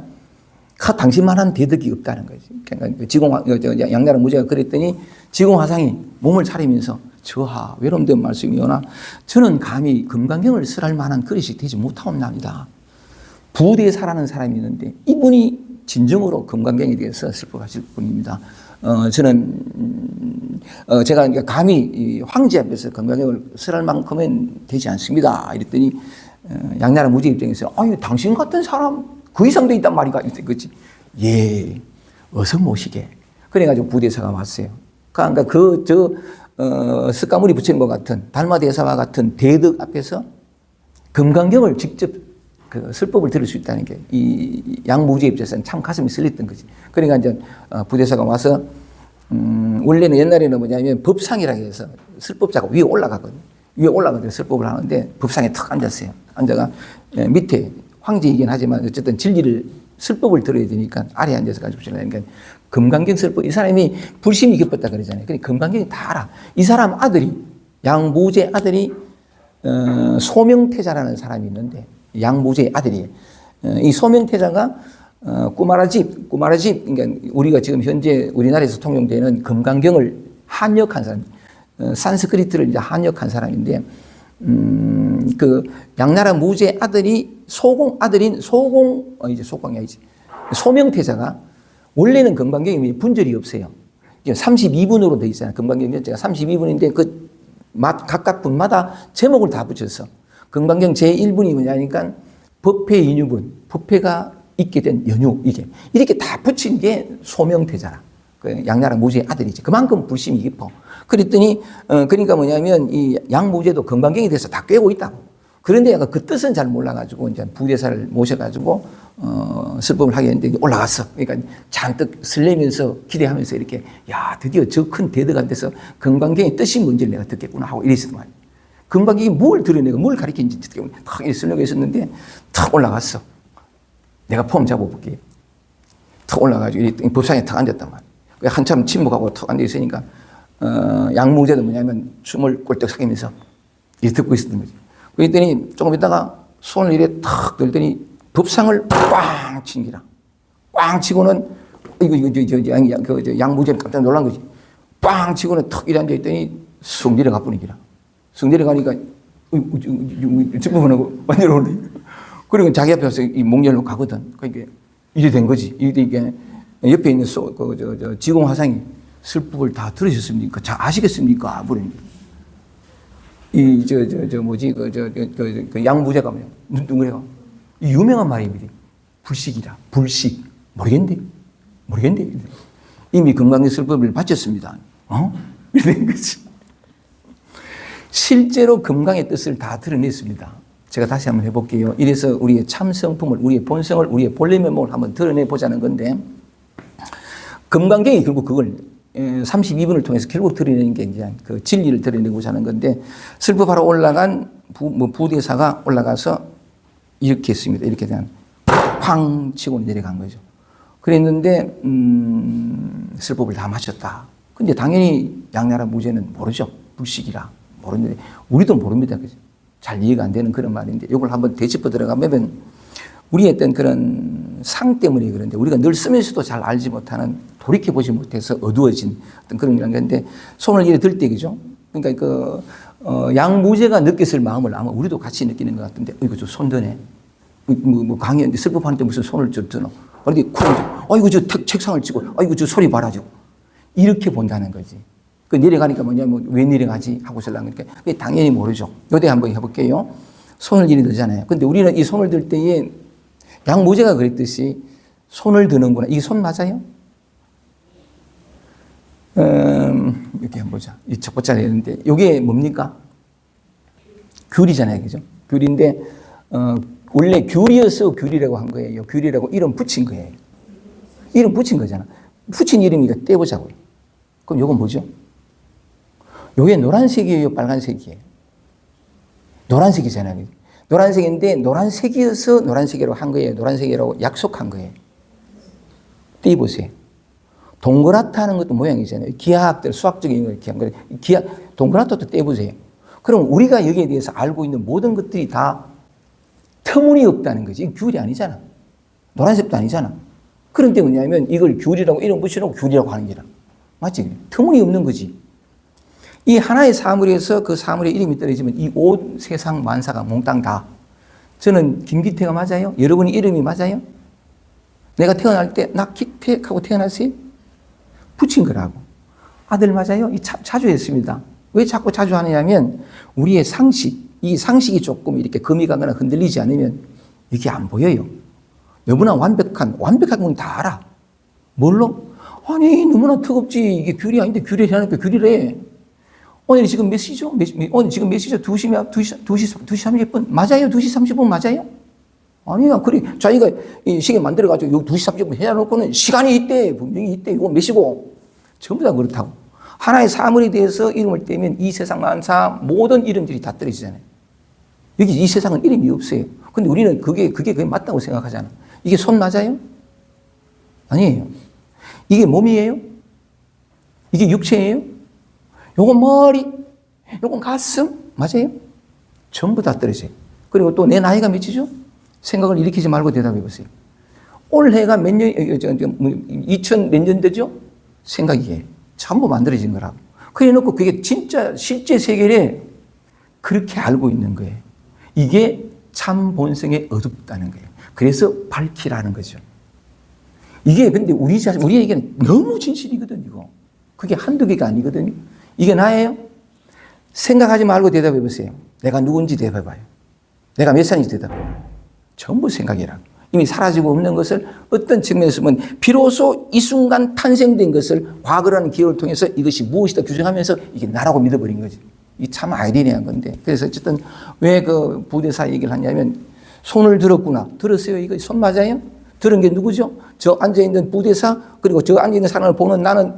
[SPEAKER 1] 당신만한 대덕이 없다는 거지. 그러니까 양나라 무제가 그랬더니 지공화상이 몸을 차리면서 저하 외로움된 말씀이오나 저는 감히 금강경을 쓸 만한 그릇이 되지 못하옵나이다. 부대사라는 사람이 있는데 이분이 진정으로 금강경에 대해서 슬퍼하실 분입니다. 저는 제가 감히 황제 앞에서 금강경을 쓸 만큼은 되지 않습니다. 이랬더니 양나라 무제 입장에서 아니 당신 같은 사람 그 이상도 있단 말이가. 그치? 예, 어서 모시게. 그래가지고 부대사가 왔어요. 그러니까 석가모니 부처님과 같은 달마대사와 같은 대덕 앞에서 금강경을 직접 설법을 들을 수 있다는 게 이 양무제 입장에서는 참 가슴이 설렜던 거지. 그러니까 이제 부대사가 와서 원래는 옛날에는 뭐냐면 법상이라고 해서 설법자가 위에 올라가거든요. 위에 올라가서 설법을 하는데 법상에 턱 앉았어요. 앉아가 밑에 황제이긴 하지만 어쨌든 진리를 설법을 들어야 되니까 아래에 앉아서 가지고 그러니까 금강경 설법 이 사람이 불심이 깊었다 그러잖아요. 그러니까 금강경이 다 알아. 이 사람 아들이 양무제 아들이 소명태자라는 사람이 있는데 양무제의 아들이에요. 이 소명태자가 꾸마라집 그러니까 우리가 지금 현재 우리나라에서 통용되는 금강경을 한역한 사람, 산스크리트를 이제 한역한 사람인데 그 양나라 무제 아들이 아들인 소공이 아니지. 소명태자가 원래는 금강경이 분절이 없어요. 32분으로 되어 있잖아요. 금강경 전체가 32분인데 그 각각 분마다 제목을 다 붙였어. 금강경 제1분이 뭐냐니까 법회 인유분, 법회가 있게 된 연유, 이렇게 다 붙인 게 소명태자라. 그 양나라 무제의 아들이지. 그만큼 불심이 깊어. 그랬더니, 그러니까 뭐냐면 이 양무제도 건방경이 돼서 다 꿰고 있다고. 그런데 약간 그 뜻은 잘 몰라가지고 이제 부대사를 모셔가지고, 슬픔을 하게 했는데 올라갔어. 그러니까 잔뜩 설레면서 기대하면서 이렇게, 야, 드디어 저 큰 대덕한 데서 건방경의 뜻이 뭔지를 내가 듣겠구나 하고 이랬었단 말이야. 건방경이 뭘 드러내고 뭘 가리키는지 탁 쓰려고 했었는데 탁 올라갔어. 내가 폼 잡아볼게. 탁 올라가지고 법상에 탁 앉았단 말이야. 한참 침묵하고 탁 앉아있으니까 양무제도 뭐냐면 춤을 꼴떡 사귀면서 이렇게 듣고 있었던 거지. 그랬더니 조금 있다가 손을 이렇게 탁 들더니 법상을 꽝 친 기라. 꽝 치고는 양무제는 깜짝 놀란 거지. 꽝 치고는 탁 이래 앉아있더니 쑥 내려가 버리기라. 쑥 내려가니까 ጭ부분하고 완전 오르니. 그리고 자기 앞에 와서 이 목열로 가거든. 그러니까 이래 된 거지. 이게 옆에 있는 지공 화상이 슬픔을 다 들으셨습니까? 잘 아시겠습니까? 그러니 그 양무제가 뭐야? 눈둥그래가 유명한 말입니다. 불식이다. 불식. 모르겠는데. 이미 건강의 슬픔을 바쳤습니다. 이래 된 거지. 실제로 건강의 뜻을 다 드러냈습니다. 제가 다시 한번 해볼게요. 이래서 우리의 참성품을, 우리의 본성을, 우리의 본래 면목을 한번 드러내보자는 건데, 금강경이 결국 그걸 32분을 통해서 결국 드러내는 게 이제 그 진리를 드러내고자 하는 건데, 슬퍼하러 올라간 부대사가 올라가서 이렇게 했습니다. 이렇게 그냥 쾅 치고 내려간 거죠. 그랬는데, 슬픔을 다 마쳤다. 근데 당연히 양나라 무제는 모르죠. 불식이라. 모르는데, 우리도 모릅니다. 그죠? 잘 이해가 안 되는 그런 말인데, 이걸 한번 되짚어 들어가면, 우리의 어떤 그런 상 때문에 그런데, 우리가 늘 쓰면서도 잘 알지 못하는, 돌이켜보지 못해서 어두워진 어떤 그런 이런 건데, 손을 이렇게 들 때, 그죠? 그러니까 양무제가 느꼈을 마음을 아마 우리도 같이 느끼는 것 같은데, 이거 저 손 드네. 강의하는데 슬퍼하는데 무슨 손을 저 드노. 그런데 아이고 저 책상을 치고, 아이고 저 소리 봐라죠. 이렇게 본다는 거지. 그 내려가니까 뭐냐면 왜 내려가지 하고 설랑하니까 그게 당연히 모르죠. 요대 한번 해볼게요. 손을 이리 들잖아요. 근데 우리는 이 손을 들 때에 양무제가 그랬듯이 손을 드는구나. 이게 손 맞아요? 이렇게 한번 보자. 이 첫 번째 했는데 이게 뭡니까? 귤이잖아요, 그죠? 귤인데 원래 귤이어서 귤이라고 한 거예요. 귤이라고 이름 붙인 거예요. 이름 붙인 거잖아. 붙인 이름이니까 떼보자고요. 그럼 이건 뭐죠? 요게 노란색이에요, 빨간색이에요? 노란색이잖아요. 노란색인데 노란색이어서 노란색이라고 한 거예요. 노란색이라고 약속한 거예요. 띄보세요. 동그랗다 하는 것도 모양이잖아요. 기하학들, 수학적인 걸 이렇게 한 거예요. 동그랗다도 떼보세요. 그럼 우리가 여기에 대해서 알고 있는 모든 것들이 다 터무니없다는 거지. 이게 귤이 아니잖아. 노란색도 아니잖아. 그런데 뭐냐면 이걸 귤이라고 이름 붙여놓고 귤이라고 하는 게라. 맞지? 터무니없는 거지. 이 하나의 사물에서 그 사물의 이름이 떨어지면 이 온 세상 만사가 몽땅 다. 저는 김기태가 맞아요? 여러분이 이름이 맞아요? 내가 태어날 때 나 기태하고 태어났어요? 붙인 거라고. 아들 맞아요? 자주 했습니다. 왜 자꾸 자주 하느냐면 우리의 상식, 이 상식이 조금 이렇게 금이 가거나 흔들리지 않으면 이게 안 보여요. 너무나 완벽한 건 다 알아. 뭘로? 아니, 너무나 뜨겁지. 이게 귤이 아닌데 귤이 하니까 귤이래. 오늘 지금 몇 시죠? 오늘 지금 몇 시죠? 2시 30분. 맞아요? 2시 30분 맞아요? 아니야. 그래. 자기가 이 시계 만들어가지고 2시 30분 해놓고는 시간이 있대. 분명히 있대. 이거 몇 시고. 전부 다 그렇다고. 하나의 사물에 대해서 이름을 떼면 이 세상 만사 모든 이름들이 다 떨어지잖아요. 여기 이 세상은 이름이 없어요. 근데 우리는 그게 맞다고 생각하잖아. 이게 손 맞아요? 아니에요. 이게 몸이에요? 이게 육체예요? 요건 머리, 요건 가슴, 맞아요? 전부 다 떨어져요. 그리고 또 내 나이가 몇이죠? 생각을 일으키지 말고 대답해 보세요. 올해가 몇 년, 2000 몇 년도죠? 생각이에요. 전부 만들어진 거라고. 그래 놓고 그게 진짜 실제 세계를 그렇게 알고 있는 거예요. 이게 참 본성에 어둡다는 거예요. 그래서 밝히라는 거죠. 이게 근데 우리에게는 너무 진실이거든, 이거. 그게 한두 개가 아니거든요. 이게 나예요? 생각하지 말고 대답해 보세요. 내가 누군지 대답해 봐요. 내가 몇 살인지 대답해 봐요. 전부 생각이라. 이미 사라지고 없는 것을 어떤 측면에서 보면 비로소 이 순간 탄생된 것을 과거라는 기호를 통해서 이것이 무엇이다 규정하면서 이게 나라고 믿어버린 거지. 이 참 아이러니한 건데. 그래서 어쨌든 왜 그 부대사 얘기를 하냐면 손을 들었구나. 들었어요? 이거 손 맞아요? 들은 게 누구죠? 저 앉아있는 부대사 그리고 저 앉아있는 사람을 보는 나는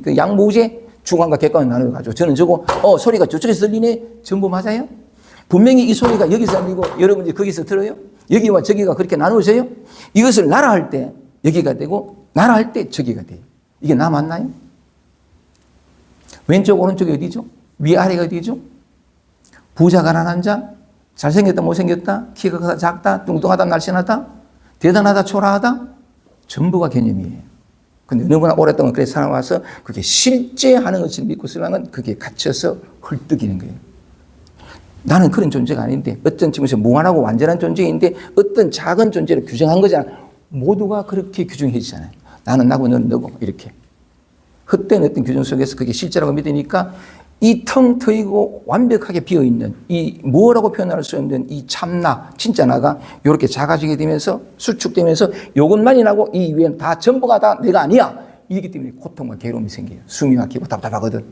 [SPEAKER 1] 그 양무제 중간과 객관을 나눠가지고 저는 저거 소리가 저쪽에서 들리네. 전부 맞아요? 분명히 이 소리가 여기서 들리고 여러분들이 거기서 들어요? 여기와 저기가 그렇게 나누어져요? 이것을 나라 할 때 여기가 되고 나라 할 때 저기가 돼요. 이게 나 맞나요? 왼쪽 오른쪽이 어디죠? 위아래가 어디죠? 부자 가난한 자, 잘생겼다 못생겼다, 키가 크다 작다, 뚱뚱하다 날씬하다, 대단하다 초라하다 전부가 개념이에요. 근데 너무나 오랫동안 그렇게 살아와서 그게 실제 하는 것을 믿고 쓰면 그게 갇혀서 헐떡이는 거예요. 나는 그런 존재가 아닌데 어떤 측면에서 무한하고 완전한 존재인데 어떤 작은 존재를 규정한 거잖아. 모두가 그렇게 규정해지잖아요. 나는 나고 너는 너고 이렇게. 헛된 어떤 규정 속에서 그게 실제라고 믿으니까 이 텅 트이고 완벽하게 비어있는 이 뭐라고 표현할 수 없는 이 참나 진짜 나가 이렇게 작아지게 되면서 수축되면서 요것만이 나고 이 위에는 다 전부가 다 내가 아니야. 이기 때문에 고통과 괴로움이 생겨요. 숨이 막히고 답답하거든.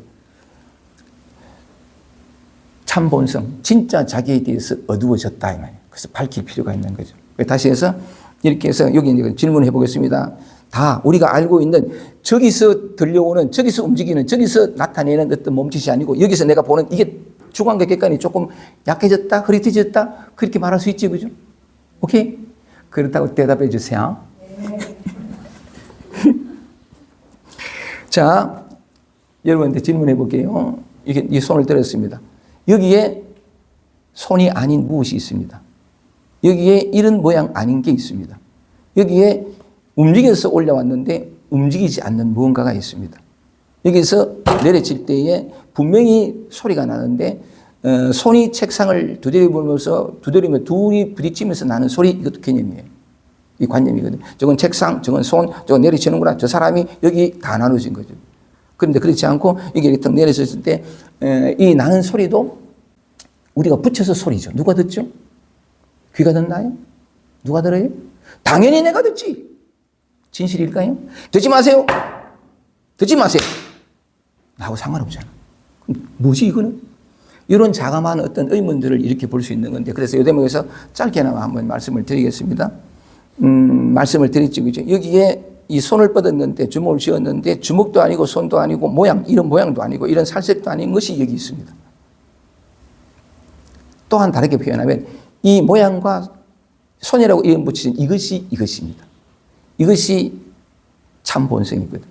[SPEAKER 1] 참 본성, 진짜 자기에 대해서 어두워졌다 이 말이에요. 그래서 밝힐 필요가 있는 거죠. 다시 해서 이렇게 해서 여기 이제 질문해 보겠습니다. 다 우리가 알고 있는 저기서 들려오는 저기서 움직이는 저기서 나타내는 어떤 몸짓이 아니고 여기서 내가 보는 이게 주관과 객관이 조금 약해졌다 흐릿해졌다 그렇게 말할 수 있지 그죠? 오케이? 그렇다고 대답해 주세요. 자, 여러분한테 질문해 볼게요. 이게 이 손을 들었습니다. 여기에 손이 아닌 무엇이 있습니다. 여기에 이런 모양 아닌 게 있습니다. 여기에 움직여서 올라왔는데 움직이지 않는 무언가가 있습니다. 여기서 내려칠 때에 분명히 소리가 나는데 손이 책상을 두드리며 둘이 부딪히면서 나는 소리 이것도 개념이에요. 이 관념이거든요. 저건 책상, 저건 손, 저건 내리치는구나. 저 사람이 여기 다 나눠진 거죠. 그런데 그렇지 않고 이게 이렇게 내려졌을 때 이 나는 소리도 우리가 붙여서 소리죠. 누가 듣죠? 귀가 듣나요? 누가 들어요? 당연히 내가 듣지. 진실일까요? 듣지 마세요. 듣지 마세요. 나하고 상관없잖아. 뭐지 이거는? 이런 자감한 어떤 의문들을 이렇게 볼 수 있는 건데 그래서 이 대목에서 짧게나마 한번 말씀을 드리겠습니다. 말씀을 드렸죠. 그죠? 여기에 이 손을 뻗었는데 주먹을 쥐었는데 주먹도 아니고 손도 아니고 모양 이런 모양도 아니고 이런 살색도 아닌 것이 여기 있습니다. 또한 다르게 표현하면 이 모양과 손이라고 이름 붙이신 이것이 이것입니다. 이것이 참 본성이거든.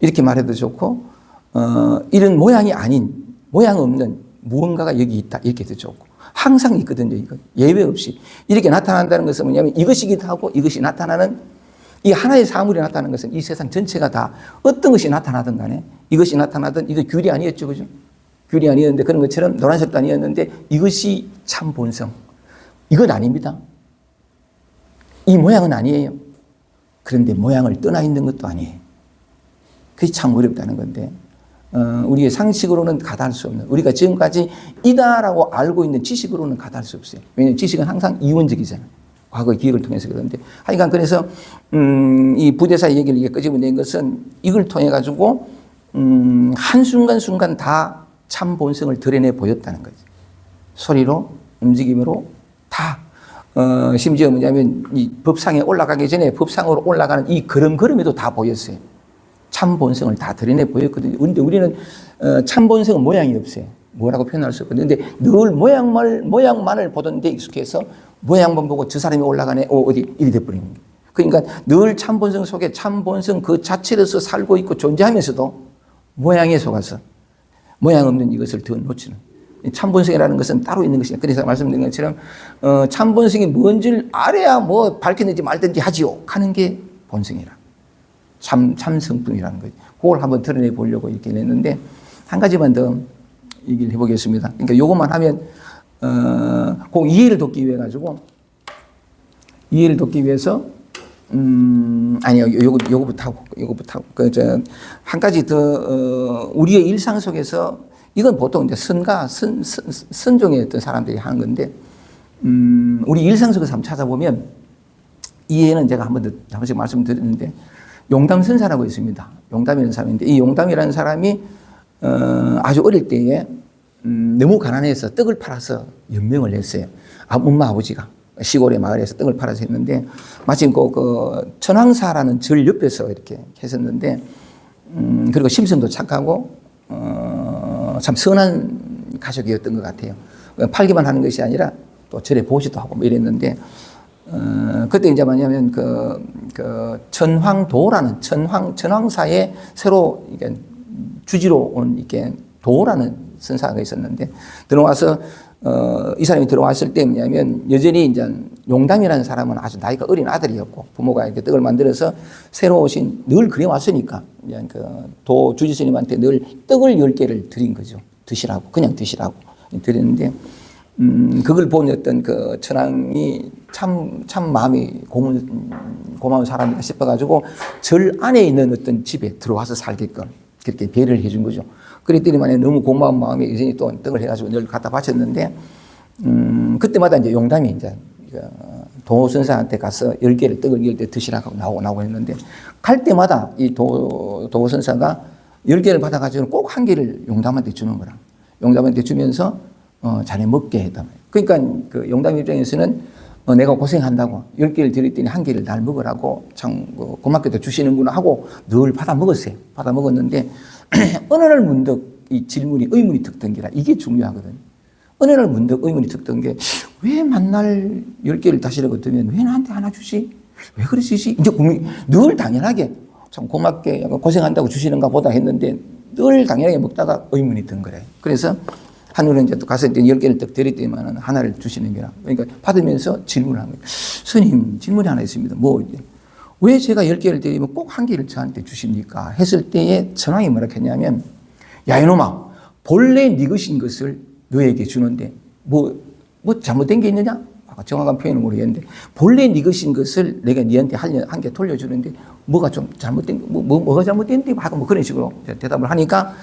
[SPEAKER 1] 이렇게 말해도 좋고 이런 모양이 아닌 모양 없는 무언가가 여기 있다 이렇게 해도 좋고 항상 있거든요. 이거 예외 없이 이렇게 나타난다는 것은 뭐냐면 이것이기도 하고 이것이 나타나는 이 하나의 사물이 나타나는 것은 이 세상 전체가 다 어떤 것이 나타나든 간에 이것이 나타나든 이거 귤이 아니었죠. 그죠? 귤이 아니었는데 그런 것처럼 노란색도 아니었는데 이것이 참 본성. 이건 아닙니다. 이 모양은 아니에요. 그런데 모양을 떠나 있는 것도 아니에요. 그게 참 어렵다는 건데 우리의 상식으로는 가다할 수 없는 우리가 지금까지 이다라고 알고 있는 지식으로는 가다할 수 없어요. 왜냐하면 지식은 항상 이원적이잖아요. 과거의 기억을 통해서 그런데 하여간 그래서 이 부대사 얘기를 이게 끄집어낸 것은 이걸 통해 가지고 한순간순간 다 참 본성을 드러내 보였다는 거죠. 소리로 움직임으로 다 심지어 뭐냐면 이 법상에 올라가기 전에 법상으로 올라가는 이 걸음걸음에도 다 보였어요. 참 본성을 다 드러내 보였거든요. 그런데 우리는 참 본성은 모양이 없어요. 뭐라고 표현할 수 없거든요. 근데 늘 모양만을 보던 데 익숙해서 모양만 보고 저 사람이 올라가네. 어디 이리 돼버립니다. 그러니까 늘 참 본성 속에 참 본성 그 자체로서 살고 있고 존재하면서도 모양에 속아서 모양 없는 이것을 더 놓치는. 참 본성이라는 것은 따로 있는 것이야. 그래서 말씀드린 것처럼 참 본성이 뭔지를 알아야 뭐 밝히든지 말든지 하지요. 하는 게 본성이라. 참 성품이라는 거죠. 그걸 한번 드러내 보려고 이렇게 냈는데 한 가지만 더 얘기를 해보겠습니다. 그러니까 요것만 하면 그 이해를 돕기 위해 가지고 이해를 돕기 위해서 아니요 요거부터 하고 한 가지 더 우리의 일상 속에서 이건 보통 이제 선종의 어떤 사람들이 하는 건데 우리 일상 속에서 한번 찾아보면 이해는 제가 한 번씩 말씀드렸는데 용담선사라고 있습니다. 용담이라는 사람인데 이 용담이라는 사람이 아주 어릴 때에 너무 가난해서 떡을 팔아서 연명을 했어요. 엄마 아버지가 시골의 마을에서 떡을 팔아서 했는데 마침 그 천황사라는 절 옆에서 이렇게 했었는데 그리고 심성도 착하고 참 선한 가족이었던 것 같아요. 팔기만 하는 것이 아니라 또 절에 보시도 하고 뭐 이랬는데 그때 이제 뭐냐면 그 천황도라는 천황사에 새로 이게 주지로 온 이게 도라는 선사가 있었는데 들어와서 이 사람이 들어왔을 때 뭐냐면 여전히 이제 용담이라는 사람은 아주 나이가 어린 아들이었고 부모가 이렇게 떡을 만들어서 새로 오신 늘 그래 왔으니까 이제 도 주지 스님한테 늘 떡을 10개를 드린 거죠. 드시라고 그냥 드시라고 드렸는데 그걸 본 어떤 그 천황이 참 마음이 고마운 사람이다 싶어가지고 절 안에 있는 어떤 집에 들어와서 살게끔 그렇게 배려를 해준 거죠. 그랬더니만 너무 고마운 마음에 여전히 또 떡을 해가지고 늘 갖다 바쳤는데 그때마다 이제 용담이 이제 도선사한테 가서 10개를 떡을 10개 드시라고 나오고 했는데 갈 때마다 이 도선사가 10개를 받아가지고 꼭 1개를 용담한테 주는 거라. 용담한테 주면서 자네 먹게 했단 말이에요. 그러니까 그 용담 입장에서는 내가 고생한다고 10개를 드렸더니 1개를 날 먹으라고 참 고맙게도 주시는구나 하고 늘 받아 먹었어요. 받아 먹었는데 어느 날 문득 이 질문이 의문이 득 든 게라 이게 중요하거든요. 어느 날 문득 의문이 득 든 게 왜 만날 10개를 다시라고 드면 왜 나한테 하나 주시? 왜 그러시지? 이제 늘 당연하게 참 고맙게 고생한다고 주시는가 보다 했는데 늘 당연하게 먹다가 의문이 든 거래요. 그래서 하늘은 이제 또 가서 이제 10개를 딱 드렸더니만 하나를 주시는 게라. 그러니까 받으면서 질문을 한 거예요. 스님, 질문이 하나 있습니다. 왜 제가 10개를 드리면 꼭 1개를 저한테 주십니까? 했을 때에 천황이 뭐라 했냐면, 야, 이놈아, 본래 네 것인 것을 너에게 주는데, 뭐 잘못된 게 있느냐? 정확한 표현은 모르겠는데, 본래 네 것인 것을 내가 네한테 1개 돌려주는데, 뭐가 좀 잘못된, 뭐가 잘못된데? 하고 뭐 그런 식으로 대답을 하니까,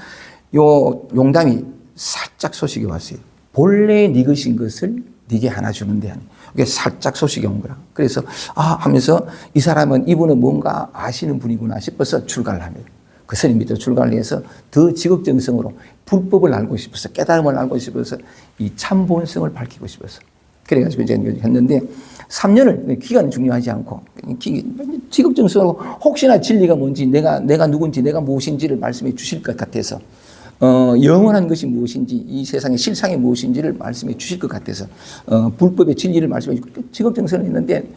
[SPEAKER 1] 요 용담이 살짝 소식이 왔어요. 본래 네 것인 것을 네게 하나 주는데 이게 살짝 소식이 온 거라. 그래서 하면서 이 사람은 이분은 뭔가 아시는 분이구나 싶어서 출가를 합니다. 그 스님 밑으로 출가를 해서 더 지극정성으로 불법을 알고 싶어서 깨달음을 알고 싶어서 이 참본성을 밝히고 싶어서 그래가지고 이제 했는데 3년을 기간은 중요하지 않고 지극정성으로 혹시나 진리가 뭔지 내가 누군지 내가 무엇인지를 말씀해 주실 것 같아서 영원한 것이 무엇인지 이 세상의 실상이 무엇인지를 말씀해 주실 것 같아서 불법의 진리를 말씀해 주고 지극정성을 했는데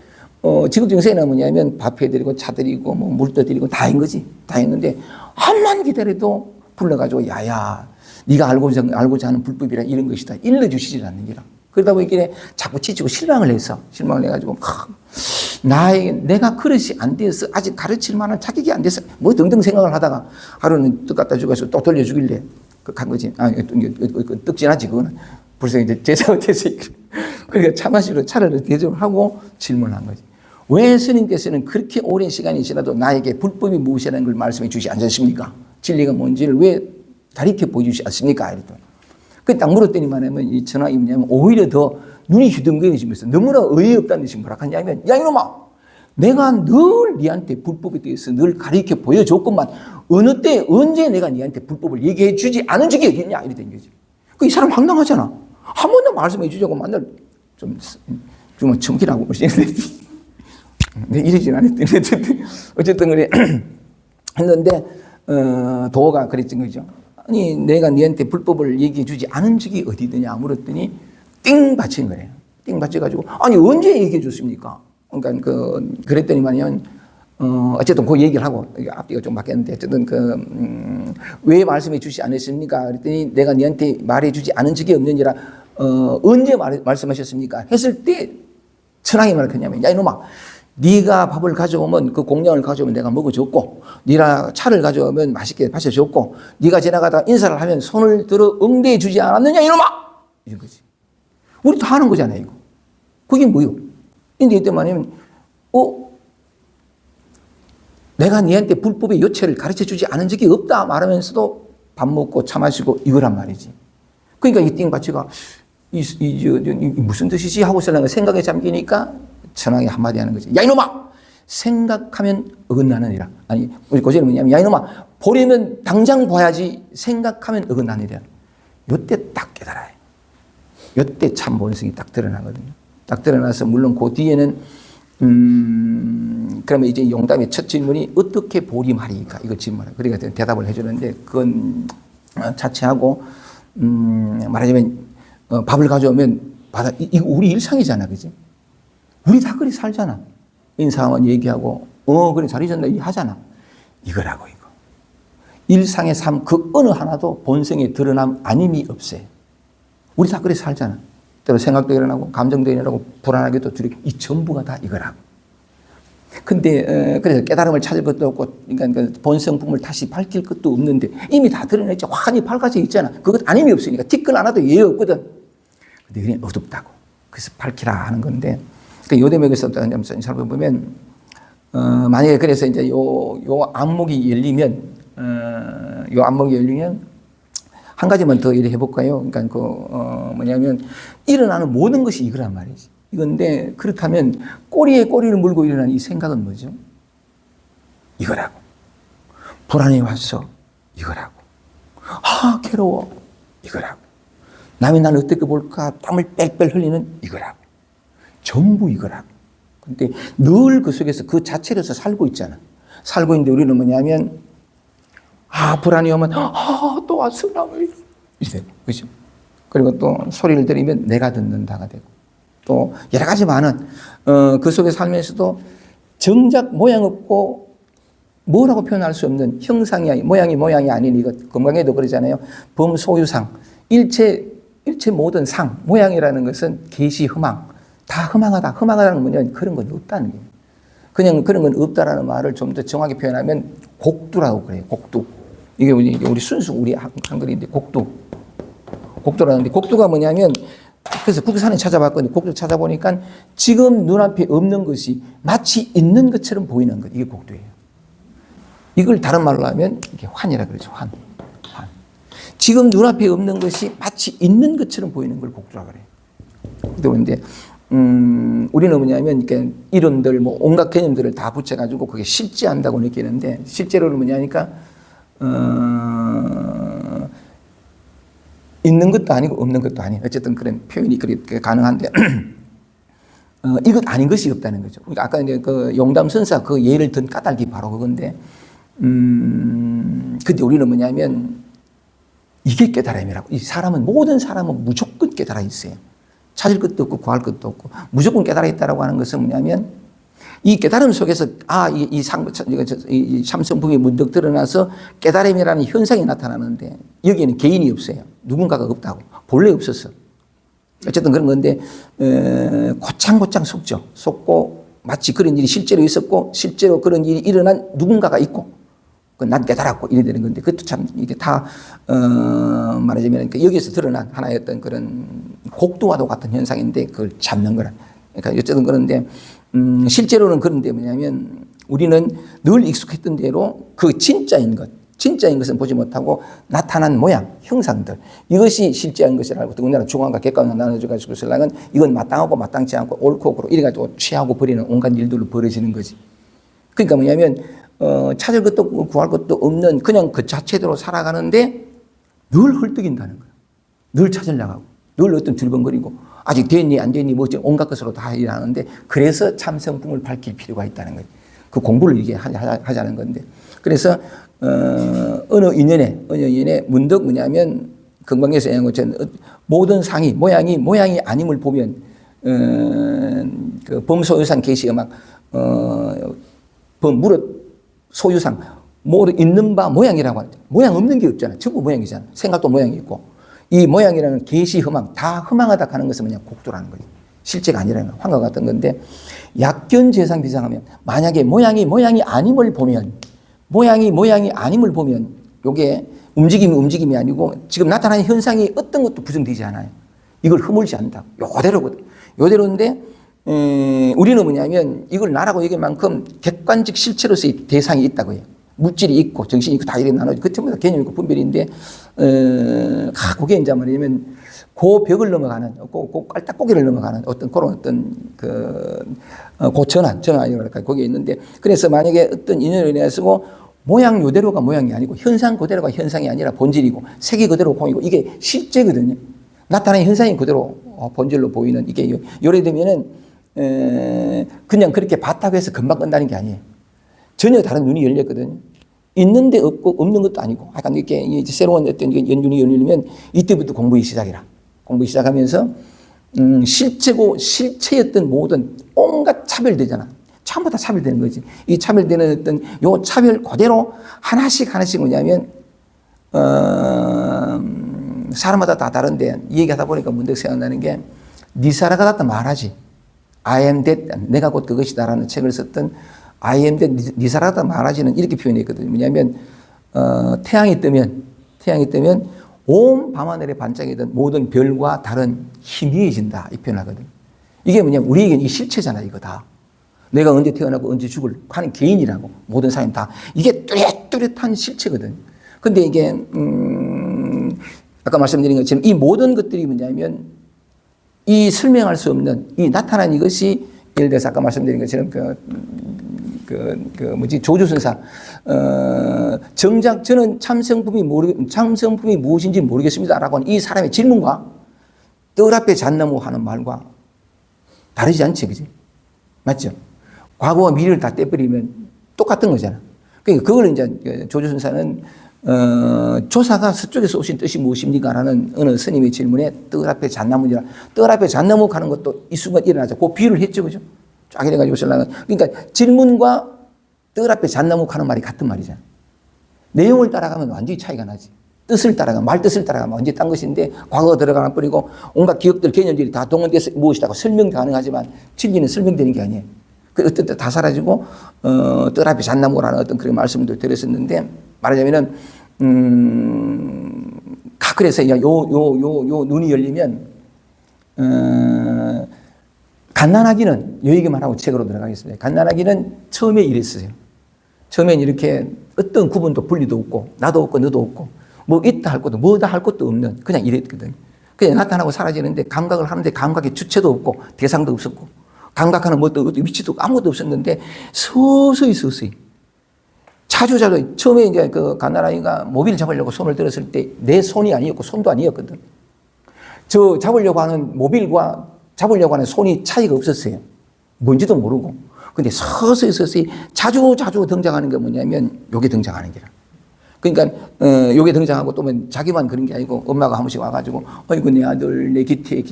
[SPEAKER 1] 지극정성이 뭐냐면 밥 해드리고 차 드리고 뭐 물도 드리고 다 한 거지. 다 했는데 한만 기다려도 불러가지고 야야 네가 알고자 하는 불법이라 이런 것이다. 일러주시지 않는 기라. 그러다 보니까 자꾸 지치고 실망을 해가지고 내가 그릇이 안 돼서 아직 가르칠 만한 자격이 안 돼서 뭐 등등 생각을 하다가 하루는 떡 갖다 주고서 또 돌려주길래 간 거지. 떡 지나지 그거는 벌써 이제 제자가 돼서 그러니까 차 마시러 차를 대접을 하고 질문한 거지. 왜 스님께서는 그렇게 오랜 시간이 지나도 나에게 불법이 무엇이라는 걸 말씀해 주지 않으십니까? 진리가 뭔지를 왜 가르쳐 보여주지 않습니까? 이랬더니 그 딱 물었더니만 하면 이 천황이 뭐냐면 오히려 더 눈이 휘둥그레지면서 너무나 어이없다는 듯이 뭐라 하냐면 야 이놈아 내가 늘 네한테 불법에 대해서 늘 가르쳐 보여줬건만 어느 때 언제 내가 네한테 불법을 얘기해 주지 않은 적이 어딨냐 이랬던 거지. 이 사람 황당하잖아. 한 번도 말씀해 주자고 만날 좀 청기라고 네, 이러진 않았더니 어쨌든 그래 했는데 도가 그랬던 거죠. 아니 내가 네한테 불법을 얘기해 주지 않은 적이 어디더냐 물었더니 띵 받친 거래요. 띵 받쳐가지고 아니 언제 얘기해 줬습니까? 그러니까 그랬더니만요. 어쨌든 그 얘기를 하고 앞뒤가 좀 바뀌었는데 어쨌든 왜 말씀해 주지 않으십니까? 그랬더니 내가 네한테 말해 주지 않은 적이 없느니라 언제 말씀하셨습니까? 했을 때 천황이 말을 했냐면 야 이놈아 네가 밥을 가져오면 그 공양을 가져오면 내가 먹어줬고 네가 차를 가져오면 맛있게 마셔줬고 네가 지나가다가 인사를 하면 손을 들어 응대해 주지 않았느냐 이놈아 이런 거지. 우리 다 하는 거잖아요 이거. 그게 뭐요? 근데 이때만 하면 내가 네한테 불법의 요체를 가르쳐 주지 않은 적이 없다 말하면서도 밥 먹고 차 마시고 이거란 말이지. 그러니까 이 띵바치가 무슨 뜻이지 하고 생각에 잠기니까 천황이 한마디 하는 거지. 야 이놈아, 생각하면 어긋나느니라. 아니 우리 고전이 뭐냐면 야 이놈아, 보려면 당장 봐야지 생각하면 어긋나느니라. 요때 딱 깨달아요. 요때 참 본성이 딱 드러나거든요. 딱 드러나서 물론 그 뒤에는 그러면 이제 용담의 첫 질문이 어떻게 보림하리까 이거 질문을 그러니까 대답을 해주는데 그건 자체하고 말하자면 밥을 가져오면 이거 우리 일상이잖아, 그지? 우리 다 그리 살잖아. 인사하면 얘기하고 그래 잘 잊었나 하잖아. 이거라고 이거. 일상의 삶 그 어느 하나도 본성에 드러남 아님이 없어요. 우리 다 그리 살잖아. 때로 생각도 일어나고 감정도 일어나고 불안하게도 두렵고 이 전부가 다 이거라고. 근데 그래서 깨달음을 찾을 것도 없고 그러니까 그 본성품을 다시 밝힐 것도 없는데 이미 다 드러냈죠. 환히 밝아져 있잖아. 그것 아님이 없으니까 티끌 하나도 예외 없거든. 근데 그냥 어둡다고. 그래서 밝히라 하는 건데 그 요대목에서 살펴보면 만약에 그래서 이제 요 안목이 열리면 요 안목이 열리면 한 가지만 더 얘기해 볼까요? 그러니까 뭐냐면 일어나는 모든 것이 이거란 말이지. 이건데 그렇다면 꼬리에 꼬리를 물고 일어나는 이 생각은 뭐죠? 이거라고. 불안이 왔어. 이거라고. 괴로워. 이거라고. 남이 나를 어떻게 볼까 땀을 뺄뺄 흘리는 이거라고. 전부 이거라고. 근데 늘 그 속에서 그 자체로서 살고 있잖아. 살고 있는데 우리는 뭐냐면 불안이 오면 또 왔어. 이래. 그죠? 그리고 또 소리를 들으면 내가 듣는다가 되고 또 여러 가지 많은 그 속에 살면서도 정작 모양 없고 뭐라고 표현할 수 없는 형상이 모양이 아닌 이것 건강에도 그러잖아요. 범소유상 일체 모든 상 모양이라는 것은 계시 흠망 다 흠망하다는 건 뭐냐면 그런 건 없다는 거예요. 그냥 그런 건 없다라는 말을 좀 더 정확히 표현하면 곡두라고 그래요. 곡두. 이게 우리 순수 우리 한글인데 곡두라는데 곡두가 뭐냐면 그래서 국산에 찾아봤거든요. 곡두 찾아보니까 지금 눈앞에 없는 것이 마치 있는 것처럼 보이는 것. 이게 곡두예요. 이걸 다른 말로 하면 이게 환이라 그러죠. 환. 지금 눈앞에 없는 것이 마치 있는 것처럼 보이는 걸 곡두라 그래요. 그런데 우리는 뭐냐면 이렇게 이론들 뭐 온갖 개념들을 다 붙여가지고 그게 실제한다고 느끼는데 실제로는 뭐냐니까 있는 것도 아니고 없는 것도 아니에요. 어쨌든 그런 표현이 그렇게 가능한데 이것 아닌 것이 없다는 거죠. 그러니까 아까 이제 그 용담선사 그 예를 든 까닭이 바로 그건데 근데 우리는 뭐냐면 이게 깨달음이라고. 이 사람은 모든 사람은 무조건 깨달아 있어요. 찾을 것도 없고 구할 것도 없고 무조건 깨달아 있다라고 하는 것은 뭐냐면 이 깨달음 속에서 이 삼성품이 문득 드러나서 깨달음이라는 현상이 나타나는데 여기에는 개인이 없어요. 누군가가 없다고. 본래 없었어. 어쨌든 그런 건데 고창고창 속고 마치 그런 일이 실제로 있었고 실제로 그런 일이 일어난 누군가가 있고 난 깨달았고 이래 되는 건데 그것도 참 이게 다 말하자면 여기서 드러난 하나의 어떤 그런 곡두와도 같은 현상인데 그걸 잡는 거라. 그러니까 어쨌든 그런데 실제로는 그런데 뭐냐면 우리는 늘 익숙했던 대로 그 진짜인 것은 보지 못하고 나타난 모양, 형상들 이것이 실제인 것이라고 우리나라 중앙과 객관을 나눠줘가지고 설랑은 이건 마땅하고 마땅치 않고 옳고 그르고 이래가지고 취하고 버리는 온갖 일들로 벌어지는 거지. 그러니까 뭐냐면 찾을 것도 없고 구할 것도 없는 그냥 그 자체대로 살아가는데 늘 헐떡인다는 거야. 늘 찾으려고 하고 늘 어떤 들번거리고 아직 됐니 안 됐니 뭐 온갖 것으로 다 일하는데 그래서 참성품을 밝힐 필요가 있다는 거예요. 그 공부를 이게 하자는 건데 그래서 어느 인연에 문득 뭐냐면 건강에서 얘기한 것처럼 모든 상이 모양이 아님을 보면 그 범소유상 계시음악 무릇 소유상 모두 있는 바 모양이라고 하죠. 모양 없는 게 없잖아. 전부 모양이잖아. 생각도 모양이 있고 이 모양이라는 계시 흠망 다 흠망하다 가는 것은 그냥 곡두라는 거지. 실제가 아니라는 거야. 환과 같은 건데 약견 재상 비상하면 만약에 모양이 아님을 보면 요게 움직임이 아니고 지금 나타나는 현상이 어떤 것도 부정되지 않아요. 이걸 허물지 않는다. 요대로거든. 요대로인데 우리는 뭐냐면 이걸 나라고 얘기할 만큼 객관적 실체로서의 대상이 있다고 해요. 물질이 있고 정신이 있고 다 이렇게 나눠져. 그 전부 다 개념이 있고 분별인데 그게 이제 뭐냐면 그 벽을 넘어가는, 그 깔딱고기를 넘어가는 어떤 그런 어떤 그 전환이랄까 거기에 있는데, 그래서 만약에 어떤 인연으로 인해서 모양 요대로가 모양이 아니고 현상 그대로가 현상이 아니라 본질이고 색이 그대로 공이고 이게 실제거든요. 나타나는 현상이 그대로 본질로 보이는 이게 요래되면은 그냥 그렇게 봤다고 해서 금방 끝나는 게 아니에요. 전혀 다른 눈이 열렸거든요. 있는데 없고 없는 것도 아니고 약간 이렇게 이제 새로운 어떤 연륜이 열리면 이때부터 공부의 시작이라. 공부 시작하면서 실체고 실체였던 모든 온갖 차별되잖아. 전부 다 차별되는 거지. 이 차별되는 어떤 요 차별 그대로 하나씩 뭐냐면 사람마다 다 다른데 이 얘기하다 보니까 문득 생각나는 게 니사라가 갖다 말하지. I am that, 내가 곧 그것이다라는 책을 썼던 I am that, 니사라가 갖다 말하지는 이렇게 표현했거든요. 뭐냐면 태양이 뜨면 온 밤하늘에 반짝이던 모든 별과 다른 희미해진다 이 표현하거든요. 이게 뭐냐면 우리에게는 이 실체잖아 이거 다. 내가 언제 태어나고 언제 죽을 하는 개인이라고 모든 사람이 다 이게 뚜렷한 실체거든요. 근데 이게 아까 말씀드린 것처럼 이 모든 것들이 뭐냐면 이 설명할 수 없는 이 나타난 이것이 예를 들어서 아까 말씀드린 것처럼 조주선사 정작 저는 참성품이 무엇인지 모르겠습니다라고 하는 이 사람의 질문과 뜰 앞에 잣나무 하는 말과 다르지 않지, 그지? 맞죠? 과거와 미래를 다 떼버리면 똑같은 거잖아. 그러니까 그걸 이제 조주선사는 조사가 서쪽에서 오신 뜻이 무엇입니까? 라는 어느 스님의 질문에 뜰 앞에 잣나무니라. 뜰 앞에 잣나무 가는 것도 이 순간 일어나죠. 그 비유를 했죠, 그죠? 쫙 이래가지고 설랑은. 그러니까 질문과 뜰 앞에 잣나무 가는 말이 같은 말이잖아. 내용을 따라가면 완전히 차이가 나지. 뜻을 따라가면, 말 뜻을 따라가면 완전히 딴 것인데 과거가 들어가나 뿌리고 온갖 기억들, 개념들이 다 동원돼서 무엇이다고 설명 가능하지만 진리는 설명되는 게 아니에요. 그 어떤 때 다 사라지고 뜰 앞에 잣나무라는 어떤 그런 말씀도 드렸었는데 말하자면은 그래서 요 눈이 열리면 갓난아기는 요 얘기만 하고 책으로 들어가겠습니다. 갓난아기는 처음에 이랬어요. 처음엔 이렇게 어떤 구분도 분리도 없고 나도 없고 너도 없고 뭐 있다 할 것도 뭐다 할 것도 없는 그냥 이랬거든. 그냥 나타나고 사라지는데 감각을 하는데 감각의 주체도 없고 대상도 없었고 감각하는 것도 위치도 아무것도 없었는데 서서히 자주 처음에 이제 그 갓난아이가 모비를 잡으려고 손을 들었을 때 내 손이 아니었고 손도 아니었거든. 저 잡으려고 하는 모빌과 잡으려고 하는 손이 차이가 없었어요. 뭔지도 모르고. 근데 서서히 자주 등장하는 게 뭐냐면 요게 등장하는 게라. 그러니까 요게 등장하고 또 자기만 그런 게 아니고 엄마가 한 번씩 와가지고 아이고 내 아들 내 기태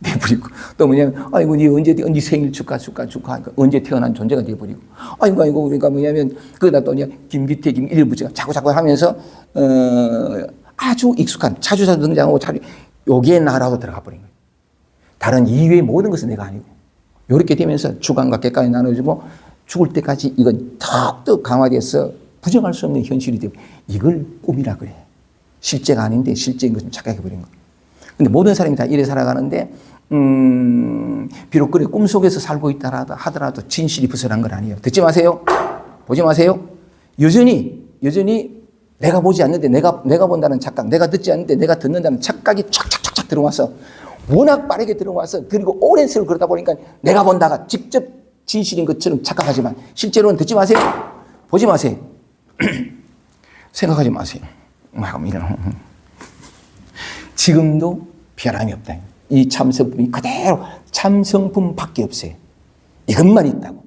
[SPEAKER 1] 내버리고 또 뭐냐면 아이고 니 언제 생일 축하 그러니까 언제 태어난 존재가 돼버리고 아이고 그러니까 뭐냐면 그러다 또 김기태 이를 붙여가 자꾸 하면서 아주 익숙한 자주 등장하고 요게 나라고 들어가 버린 거예요. 다른 이외의 모든 것은 내가 아니고 이렇게 되면서 주관과 객관이 나눠지고 죽을 때까지 이건 턱 강화돼서 부정할 수 없는 현실이 되고 이걸 꿈이라 그래. 실제가 아닌데 실제인 것을 착각해버린 거예요. 근데 모든 사람이 다 이래 살아가는데 비록 그래 꿈속에서 살고 있다 하더라도 진실이 벗어난 건 아니에요. 듣지 마세요. 보지 마세요. 여전히 내가 보지 않는데 내가 본다는 착각, 내가 듣지 않는데 내가 듣는다는 착각이 촥촥촥 들어와서 워낙 빠르게 들어와서 그리고 오랜 세월 그러다 보니까 내가 본다가 직접 진실인 것처럼 착각하지만 실제로는 듣지 마세요. 보지 마세요. 생각하지 마세요. 지금도 변함이 없다. 이 참성품이 그대로 참성품밖에 없어요. 이것만 있다고.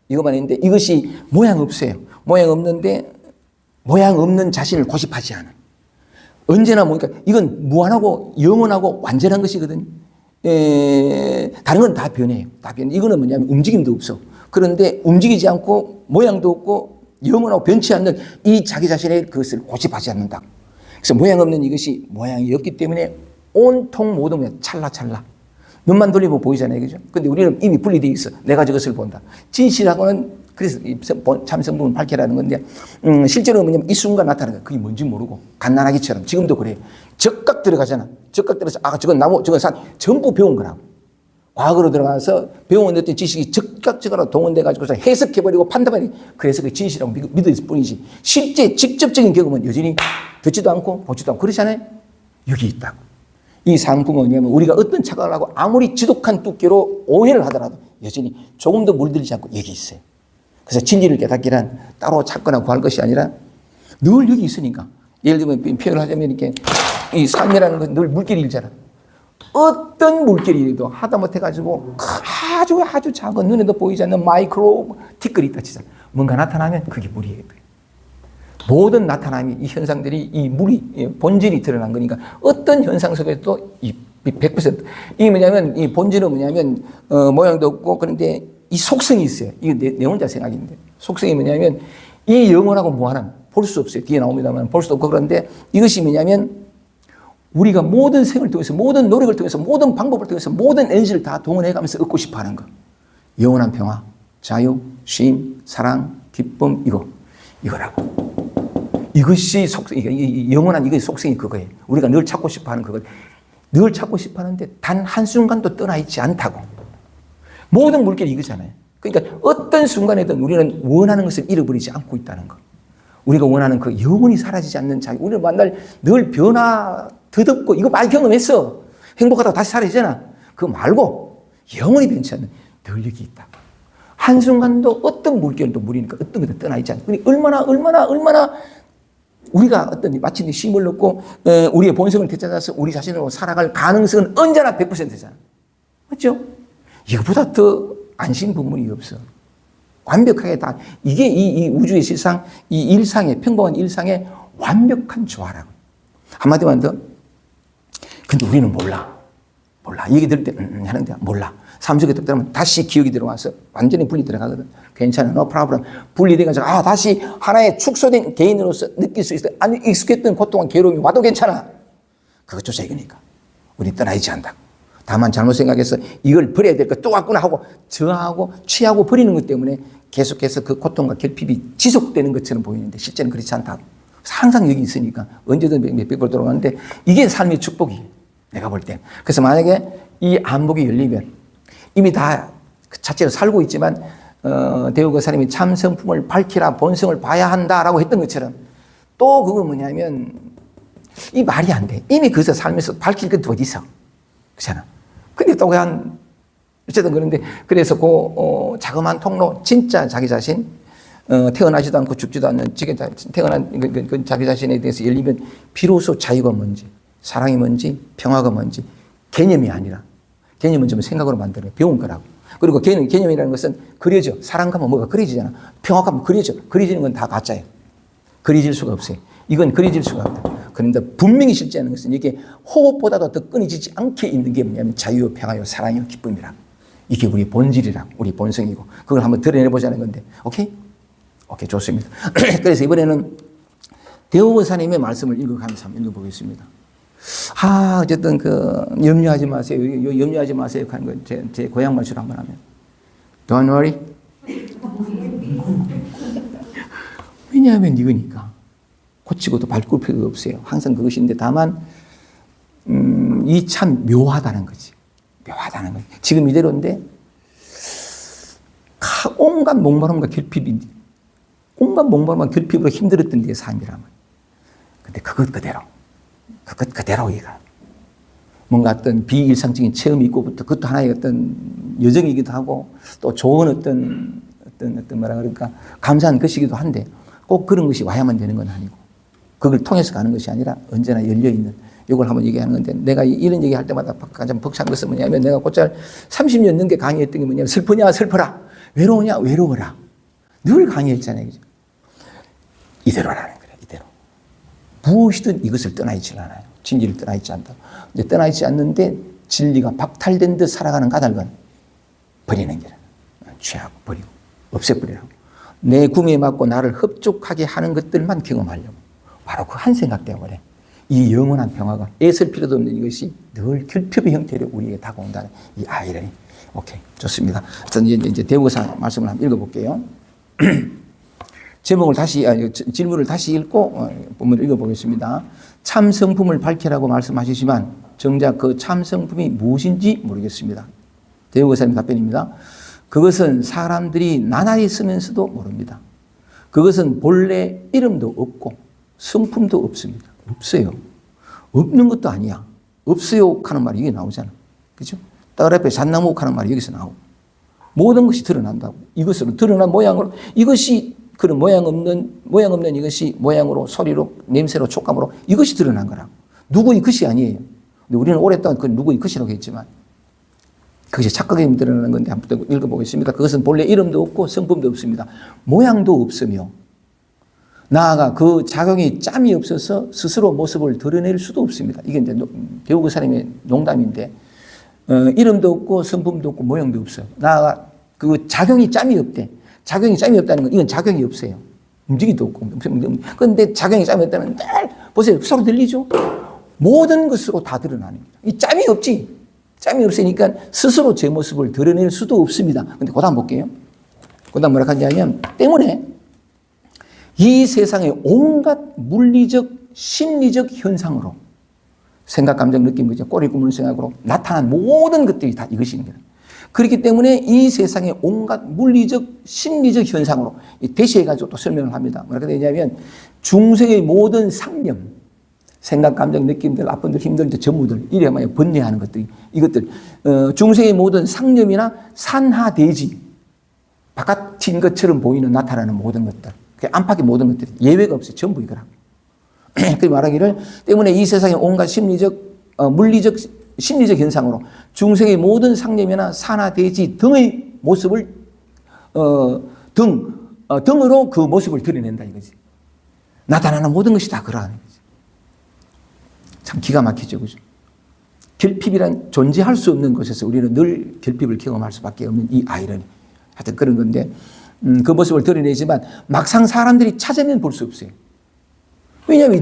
[SPEAKER 1] 이것만 있는데 이것이 모양 없어요. 모양 없는데 모양 없는 자신을 고집하지 않아. 언제나 보니까 이건 무한하고 영원하고 완전한 것이거든요. 다른 건 다 변해요. 다 변해. 이거는 뭐냐면 움직임도 없어. 그런데 움직이지 않고 모양도 없고 영원하고 변치 않는 이 자기 자신의 그것을 고집하지 않는다. 그래서 모양 없는 이것이 모양이 없기 때문에 온통 모든 게 찰나찰나. 눈만 돌리면 보이잖아요. 그죠? 근데 우리는 이미 분리되어 있어. 내가 저것을 본다. 진실하고는 그래서 참성품을 밝혀라는 건데 실제로 뭐냐면 이 순간 나타나는 거야. 그게 뭔지 모르고 갓난아기처럼 지금도 그래요. 적각 들어가잖아. 적각 들어서 저건 나무 저건 산 전부 배운 거라고. 과거로 들어가서 배워온 어떤 지식이 즉각적으로 동원돼가지고 해석해버리고 판단해버리고 그래서 그 진실이라고 믿을 뿐이지 실제 직접적인 경험은 여전히 듣지도 않고 보지도 않고 그렇잖아요. 여기 있다고. 이 상품은 뭐냐면 우리가 어떤 착각을 하고 아무리 지독한 두께로 오해를 하더라도 여전히 조금도 물들지 않고 여기 있어요. 그래서 진리를 깨닫기란 따로 찾거나 구할 것이 아니라 늘 여기 있으니까. 예를 들면 표현을 하자면 이렇게 이 삶이라는 건 늘 물길이잖아. 어떤 물길이라도 하다못해가지고 아주 작은 눈에도 보이지 않는 마이크로 티끌이 있다 치잖아. 뭔가 나타나면 그게 물이에요. 모든 나타남이 이 현상들이 이 물이 본질이 드러난 거니까 어떤 현상 속에서도 이 100% 이게 뭐냐면 이 본질은 뭐냐면 모양도 없고 그런데 이 속성이 있어요. 이거 내 혼자 생각인데 속성이 뭐냐면 이 영원하고 무한함 볼 수 없어요. 뒤에 나옵니다만 볼 수 없고 그런데 이것이 뭐냐면 우리가 모든 생을 통해서 모든 노력을 통해서 모든 방법을 통해서 모든 에너지를 다 동원해가면서 얻고 싶어하는 거. 영원한 평화, 자유, 쉼, 사랑, 기쁨 이거라고. 이것이 영원한 이것의 속성이 그거예요. 우리가 늘 찾고 싶어하는 그거. 늘 찾고 싶어하는데 단 한순간도 떠나 있지 않다고. 모든 물결이 이거잖아요. 그러니까 어떤 순간에든 우리는 원하는 것을 잃어버리지 않고 있다는 거. 우리가 원하는 그 영원히 사라지지 않는 자유. 우리를 만날 늘 변화, 더덥고 이거 많이 경험했어. 행복하다고 다시 사라지잖아. 그거 말고 영원히 변치 않는 늘 여기 있다. 한순간도 어떤 물결도 물이니까 어떤 것도 떠나 있지 않고 얼마나 우리가 어떤 마침 힘을 넣고 우리의 본성을 되찾아서 우리 자신으로 살아갈 가능성은 언제나 100%잖아. 맞죠? 이거보다 더 안심 부문이 없어. 완벽하게 다 이게 이 우주의 실상, 이 일상의 평범한 일상의 완벽한 조화라고. 한마디만 더. 근데 우리는 몰라. 얘기 들을 때 하는데 몰라. 삶 속에 들어가면 다시 기억이 들어와서 완전히 분리 들어가거든. 괜찮아. no problem. 분리돼가지고 다시 하나의 축소된 개인으로서 느낄 수 있어. 아니 익숙했던 고통과 괴로움이 와도 괜찮아. 그것조차 이거니까. 우리 떠나지 않다. 다만 잘못 생각해서 이걸 버려야 될 거 또 왔구나 하고 저하고 취하고 버리는 것 때문에 계속해서 그 고통과 결핍이 지속되는 것처럼 보이는데 실제는 그렇지 않다고. 항상 여기 있으니까 언제든 몇백 번 돌아가는데 이게 삶의 축복이에요. 내가 볼 때. 그래서 만약에 이 안목이 열리면 이미 다 그 자체로 살고 있지만 대우가 사람이 참 성품을 밝히라 본성을 봐야 한다라고 했던 것처럼 또 그거 뭐냐면 이 말이 안 돼. 이미 그것을 살면서 밝힐 건 어디 있어. 그렇잖아. 근데 또 그냥 어쨌든 그런데 그래서 그 자그마한 통로 진짜 자기 자신 태어나지도 않고 죽지도 않는 태어난 그 자기 자신에 대해서 열리면 비로소 자유가 뭔지 사랑이 뭔지 평화가 뭔지 개념이 아니라 개념은 좀 생각으로 만들어요. 배운 거라고. 그리고 개념이라는 것은 그려져. 사랑가면 뭐가 그려지잖아. 평화가면 그려져. 그려지는 건 다 가짜예요. 그려질 수가 없어요. 이건 그려질 수가 없다. 그런데 분명히 실제하는 것은 이게 호흡보다도 더 끊어지지 않게 있는 게 뭐냐면 자유, 평화요, 사랑이요, 기쁨이라. 이게 우리 본질이라, 우리 본성이고 그걸 한번 드러내보자는 건데, 오케이, 좋습니다. 그래서 이번에는 대우사님의 말씀을 읽어가면서 한번 읽어보겠습니다. 어쨌든 염려하지 마세요. 염려하지 마세요. 하는 건 제 고향 말투로 한번 하면 Don't worry. 왜냐하면 이거니까. 고치고도 바꿀 필요가 없어요. 항상 그것인데 다만 이 참 묘하다는 거지. 묘하다는 거지. 지금 이대로인데 온갖 목마름과 결핍이 온갖 목마름과 결핍으로 힘들었던 내 삶이라면 근데 그것 그대로 이가 뭔가 어떤 비일상적인 체험이 있고부터 그것도 하나의 어떤 여정이기도 하고 또 좋은 어떤 뭐라 그럴까 감사한 것이기도 한데 꼭 그런 것이 와야만 되는 건 아니고 그걸 통해서 가는 것이 아니라 언제나 열려있는 이걸 한번 얘기하는 건데 내가 이런 얘기할 때마다 가장 벅찬 것은 뭐냐면 내가 곧잘 30년 넘게 강의했던 게 뭐냐면 슬프냐 슬퍼라 외로우냐 외로워라 늘 강의했잖아요. 이대로라는 거예요. 이대로. 무엇이든 이것을 떠나있지 않아요. 진리를 떠나있지 않다. 근데 떠나있지 않는데 진리가 박탈된 듯 살아가는 까닭은 버리는 게라. 취하고 버리고 없애버리라고. 내 구미에 맞고 나를 흡족하게 하는 것들만 경험하려고. 바로 그 한 생각 때문에 이 영원한 평화가 애쓸 필요도 없는 이것이 늘 결핍의 형태로 우리에게 다가온다는 이 아이러니. 오케이. 좋습니다. 저는 이제 대우사 말씀을 한번 읽어볼게요. 제목을 질문을 다시 읽고 본문을 읽어보겠습니다. 참 성품을 밝히라고 말씀하시지만 정작 그 참 성품이 무엇인지 모르겠습니다. 대우거사님 답변입니다. 그것은 사람들이 나날이 쓰면서도 모릅니다. 그것은 본래 이름도 없고 성품도 없습니다. 없어요. 없는 것도 아니야. 없어요 하는 말이 여기 나오잖아. 그죠? 딸 앞에 잣나무 하는 말이 여기서 나오고. 모든 것이 드러난다고. 이것으로 드러난 모양으로 이것이 그런 모양 없는 이것이 모양으로 소리로 냄새로 촉감으로 이것이 드러난 거라고. 누구의 것이 아니에요. 근데 우리는 오랫동안 그 누구의 것이라고 했지만 그것이 착각에 드러나는 건데 한번 읽어보겠습니다. 그것은 본래 이름도 없고 성품도 없습니다. 모양도 없으며 나아가 그 작용이 짬이 없어서 스스로 모습을 드러낼 수도 없습니다. 이게 이제 배우고 사람의 농담인데 이름도 없고 성품도 없고 모양도 없어요. 나아가 그 작용이 짬이 없대. 작용이 짬이 없다는 건 이건 작용이 없어요. 움직이도 없고. 그런데 작용이 짬이 없다는 날 보세요. 서로 들리죠? 모든 것으로 다 드러나는 거예요. 이 짬이 없지. 짬이 없으니까 스스로 제 모습을 드러낼 수도 없습니다. 근데 그 다음 볼게요. 그 다음 뭐라 하냐면 때문에 이 세상의 온갖 물리적, 심리적 현상으로 생각, 감정, 느낌, 꼬리 꿈을 생각으로 나타난 모든 것들이 다 이것인 거예요. 그렇기 때문에 이 세상의 온갖 물리적, 심리적 현상으로 대시해가지고 또 설명을 합니다. 뭐라 그러냐면 중생의 모든 상념, 생각, 감정, 느낌들, 아픔들, 힘들, 전부들 이래 만약 번뇌하는 것들이 이것들 중생의 모든 상념이나 산하대지 바깥인 것처럼 보이는 나타나는 모든 것들 안팎의 모든 것들이 예외가 없어요. 전부 이거라고. 그 말하기를 때문에 이 세상의 온갖 심리적, 물리적, 심리적 현상으로 중생의 모든 상념이나 산하대지 등의 모습을 등으로 그 모습을 드러낸다 이거지. 나타나는 모든 것이 다 그러한 거지. 참 기가 막히죠, 그죠? 결핍이란 존재할 수 없는 곳에서 우리는 늘 결핍을 경험할 수밖에 없는 이 아이러니. 하여튼 그런 건데, 그 모습을 드러내지만 막상 사람들이 찾으면 볼 수 없어요. 왜냐하면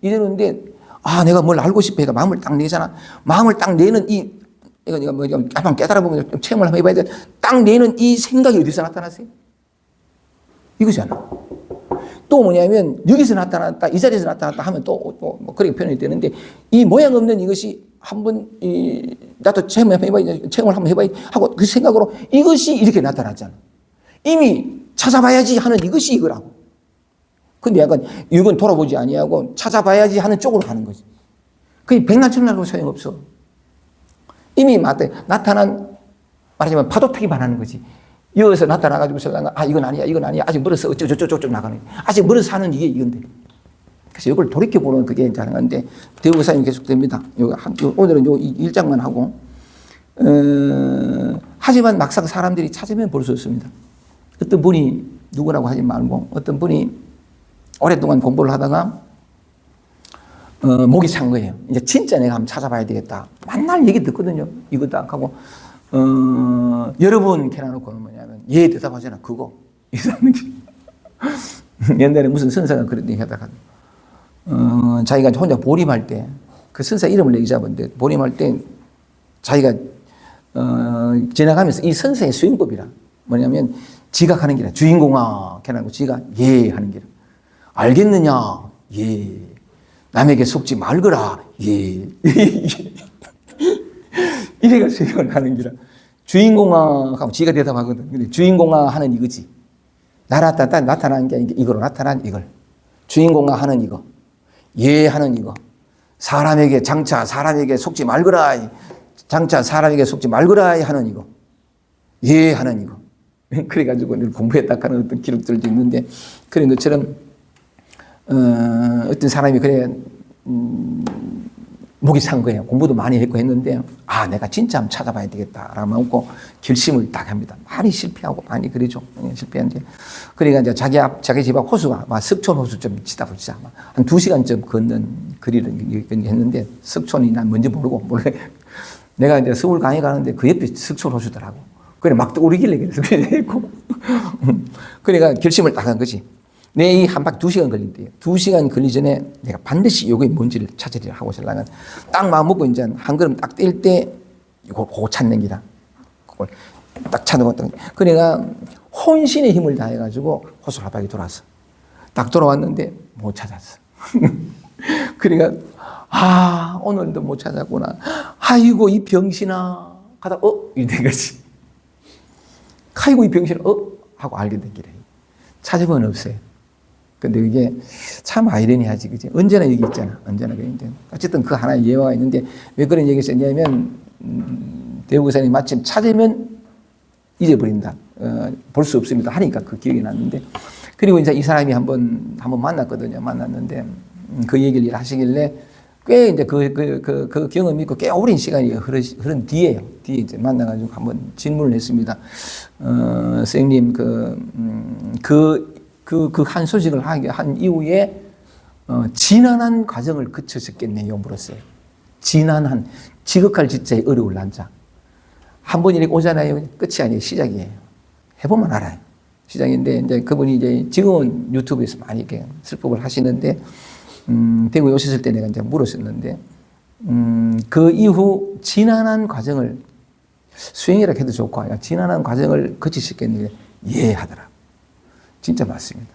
[SPEAKER 1] 이대로인데, 아, 내가 뭘 알고 싶어. 내가 마음을 딱 내잖아. 마음을 딱 내는 이거 내가 뭐, 한번 깨달아보면 좀 체험을 한번 해봐야 돼. 딱 내는 이 생각이 어디서 나타났어요? 이거잖아. 또 뭐냐면, 여기서 나타났다, 이 자리에서 나타났다 하면 또 그렇게 표현이 되는데, 이 모양 없는 이것이 한번, 나도 체험을 한번 해봐야 하고 그 생각으로 이것이 이렇게 나타났잖아. 이미 찾아봐야지 하는 이것이 이거라고. 근데 약간 이건 돌아보지 아니하고 찾아봐야지 하는 쪽으로 가는 거지. 그게 백날천날도 소용없어. 이미 나타난 말하자면 파도 타기만 하는 거지. 여기서 나타나가지고 아 이건 아니야 아직 멀어서 어쩌고저쩌고 나가는 거야. 아직 멀어서 하는 이게 이건데. 그래서 이걸 돌이켜보는 그게 이제 하는데 대우사님 계속됩니다. 오늘은 요 1장만 하고 하지만 막상 사람들이 찾으면 볼 수 없습니다. 어떤 분이 누구라고 하지 말고 어떤 분이 오랫동안 공부를 하다가 목이 찬 거예요. 이제 진짜 내가 한번 찾아봐야 되겠다. 맨날 얘기 듣거든요. 이거 딱 하고 여러분 캐놔놓고는 뭐냐면 예 대답하잖아. 그거 이러는 게 옛날에 무슨 선사가 그런 얘기 하다가 자기가 혼자 보림할 때 그 선사 이름을 얘기 잡았는데 보림할 때 자기가 지나가면서 이 선사의 수행법이라 뭐냐면 지가 가는 길이야. 주인공아 캐놔놓고 지가 예 하는 길이야. 알겠느냐? 예. 남에게 속지 말거라. 예. 이래가 수행을 하는 기라. 주인공아 하고 지가 대답하거든. 근데 주인공아 하는 이거지. 나타나는 게 이거로 나타난 이걸. 주인공아 하는 이거. 예 하는 이거. 장차 사람에게 속지 말거라. 장차 사람에게 속지 말거라 하는 이거. 예 하는 이거. 그래가지고 공부했다 하는 어떤 기록들도 있는데 그런 것처럼 어떤 사람이 그래 목이 찬 거예요. 공부도 많이 했고 했는데 아 내가 진짜 한번 찾아봐야 되겠다라고 하고 결심을 딱 합니다. 많이 실패하고 많이 그러죠. 실패한데 그러니까 이제 자기 집 앞 호수가 막 석촌 호수 좀 치다 보자 한 2시간쯤 걷는 거리를 했는데 석촌이 난 뭔지 모르고 몰래 내가 이제 서울 강의 가는데 그 옆에 석촌 호수더라고. 그래 막 떠오르길래 그래서 했고 그러니까 결심을 딱 한 거지. 내 이 한 바퀴 2시간 걸린대요. 2시간 걸리 전에 내가 반드시 요게 뭔지를 찾으리라 하고 설랑은 딱 마음 먹고 이제 한 걸음 딱 뗄 때 그거 찾는 기라. 그걸 딱 찾아봤더니 그러니까 혼신의 힘을 다해가지고 호수를 한 바퀴 돌았어. 딱 돌아왔는데 못 찾았어. 그러니까 아 오늘도 못 찾았구나. 아이고 이 병신아 하다가 이렇게 된 거지. 아이고 이 병신을 하고 알게 된 길에 찾아보면 없어요. 근데 이게 참 아이러니하지, 그지? 언제나 여기 있잖아. 언제나 그래. 어쨌든 그 하나의 예화가 있는데 왜 그런 얘기를 썼냐면 대우교사님이 마침 찾으면 잊어버린다. 볼 수 없습니다. 하니까 그 기억이 났는데 그리고 이제 이 사람이 한번 만났거든요. 만났는데 그 얘기를 하시길래 꽤 이제 그 경험이 있고 꽤 오랜 시간이 흐른 뒤에 이제 만나가지고 한번 질문을 했습니다. 선생님, 그 한 소식을 한 이후에, 지난한 과정을 거치셨겠네요. 물었어요. 지난한, 지극할 지자에 어려울 난자. 한 번 이렇게 오잖아요. 끝이 아니에요. 시작이에요. 해보면 알아요. 시작인데, 이제 그분이 이제 지금은 유튜브에서 많이 이렇게 설법을 하시는데, 대구에 오셨을 때 내가 이제 물었었는데, 그 이후 지난한 과정을 수행이라 해도 좋고, 지난한 과정을 거치셨겠는데, 예, 하더라. 진짜 맞습니다.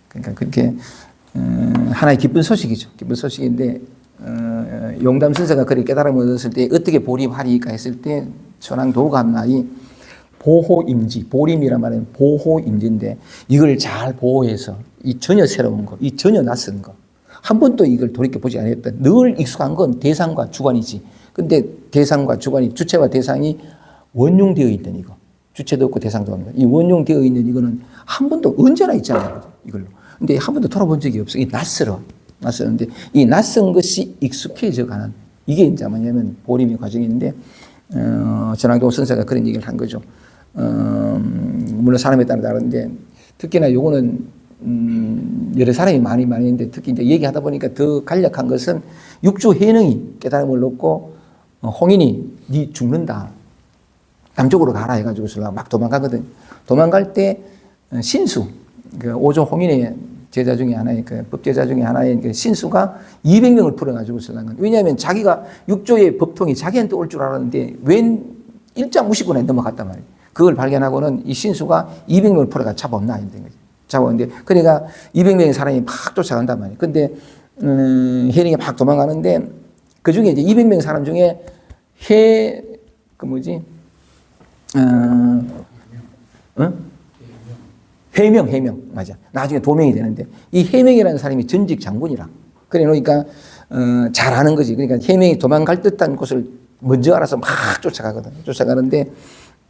[SPEAKER 1] 그러니까 그렇게, 하나의 기쁜 소식이죠. 기쁜 소식인데, 용담 선생가 그렇게 깨달음을 얻었을 때 어떻게 보림하리까 했을 때, 천황 도감나이 보호임지, 보림이란 말은 보호임지인데, 이걸 잘 보호해서, 이 전혀 새로운 거, 이 전혀 낯선 거, 한 번도 이걸 돌이켜보지 않았던, 늘 익숙한 건 대상과 주관이지. 근데 대상과 주관이, 주체와 대상이 원용되어 있던 이거. 주체도 없고 대상도 없는 이 원용되어 있는 이거는 한 번도 언제나 있잖아요. 이걸로. 근데 한 번도 돌아본 적이 없어. 이 낯설었는데 이 낯선 것이 익숙해져 가는 이게 이제 뭐냐면 보림의 과정인데, 전황도 선생가 그런 얘기를 한 거죠. 물론 사람에 따라 다른데 특히나 요거는 여러 사람이 많이 있는데 특히 이제 얘기하다 보니까 더 간략한 것은 육조 해능이 깨달음을 얻고 홍인이 니 죽는다. 남쪽으로 가라 해가지고 막 도망가거든. 도망갈 때 신수, 그 오조 홍인의 제자 중에 하나의 그 법제자 중에 하나의 그 신수가 200명을 풀어가지고 왜냐하면 자기가 육조의 법통이 자기한테 올 줄 알았는데 웬 일자 무시권에 넘어갔단 말이에요. 그걸 발견하고는 이 신수가 200명을 풀어가 잡아온나 이런 거지. 잡아오는데 그러니까 200명의 사람이 막 쫓아간단 말이에요. 근데 해링이 막 도망가는데 그 중에 이제 200명 사람 중에 해명 맞아. 나중에 도명이 되는데 이 해명이라는 사람이 전직 장군이라. 그래 놓으니까 잘 아는 거지. 그러니까 해명이 도망갈 듯한 곳을 먼저 알아서 막 쫓아가거든. 쫓아가는데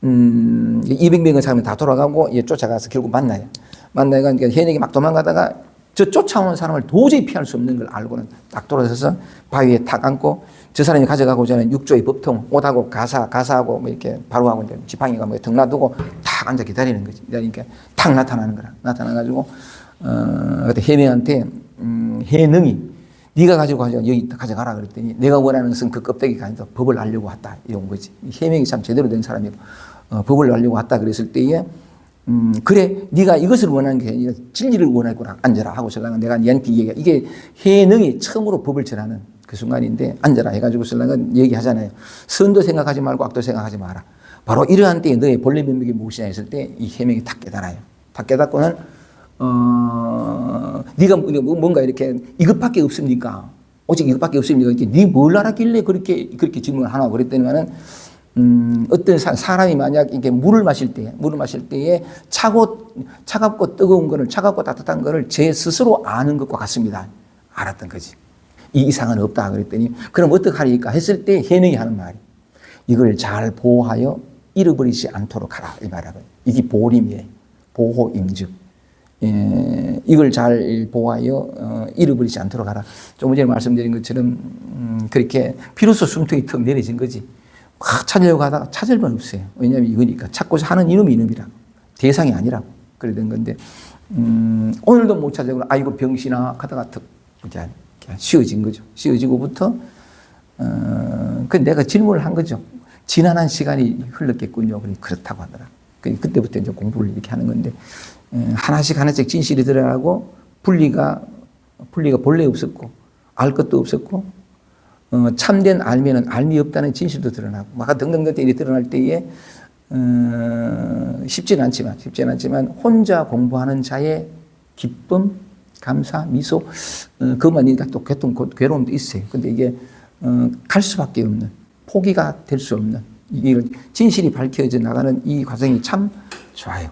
[SPEAKER 1] 200명의 사람이 다 돌아가고 얘 쫓아가서 결국 만나요. 그러니까 해명이 막 도망가다가 저 쫓아오는 사람을 도저히 피할 수 없는 걸 알고는 딱 돌아서서 바위에 탁 앉고 저 사람이 가져가고자 하는 육조의 법통, 옷하고 가사하고 뭐 이렇게 바로하고 이제 지팡이가 뭐 등 놔두고 탁 앉아 기다리는 거지. 그러니까 탁 나타나는 거라. 나타나가지고, 그때 해명한테, 해능이 네가 가지고 여기 가져가라 그랬더니 내가 원하는 것은 그 껍데기가 아니다. 법을 알려고 왔다. 이런 거지. 해명이 참 제대로 된 사람이고, 법을 알려고 왔다 그랬을 때에, 그래, 네가 이것을 원하는 게 아니라 진리를 원하구나. 앉아라 하고 설랑은 내가 니한테 얘기해. 이게 해능이 처음으로 법을 전하는 그 순간인데 앉아라 해가지고 설랑은 얘기하잖아요. 선도 생각하지 말고 악도 생각하지 마라. 바로 이러한 때에 너의 본래 면목이 무엇이냐 했을 때 이 해명이 탁 깨달아요. 탁 깨닫고는 네가 뭔가 이렇게 이것밖에 없습니까? 오직 이것밖에 없습니까? 이렇게 네 뭘 알았길래 그렇게 질문을 하나 그랬더니만은 어떤 사람이 만약 이게 물을 마실 때에 차갑고 뜨거운 거를, 차갑고 따뜻한 거를 제 스스로 아는 것과 같습니다. 알았던 거지. 이 이상은 없다 그랬더니 그럼 어떡하리까 했을 때 해능이 하는 말이 이걸 잘 보호하여 잃어버리지 않도록 하라 이 말하거든요. 이게 보림이에요. 보호임즉. 이걸 잘 보호하여 잃어버리지 않도록 하라. 좀 전에 말씀드린 것처럼 그렇게 비로소 숨통이 턱 내려진 거지. 막 찾으려고 하다가 찾을 건 없어요. 왜냐하면 이거니까. 찾고자 하는 이놈이라고. 대상이 아니라고. 그러던 건데, 오늘도 못 찾으려고, 아이고, 병신아, 하다가 턱, 이제 쉬어진 거죠. 쉬어지고부터, 내가 질문을 한 거죠. 지난한 시간이 흘렀겠군요. 그렇다고 하더라. 그때부터 이제 공부를 이렇게 하는 건데, 하나씩 진실이 드러나고, 분리가 본래 없었고, 알 것도 없었고, 참된 알면은 알미 없다는 진실도 드러나고, 막 등등등 일이 드러날 때에, 쉽지는 않지만, 혼자 공부하는 자의 기쁨, 감사, 미소, 그것만이니까 또 괴로움도 있어요. 근데 이게, 갈 수밖에 없는, 포기가 될 수 없는, 이게 진실이 밝혀져 나가는 이 과정이 참 좋아요.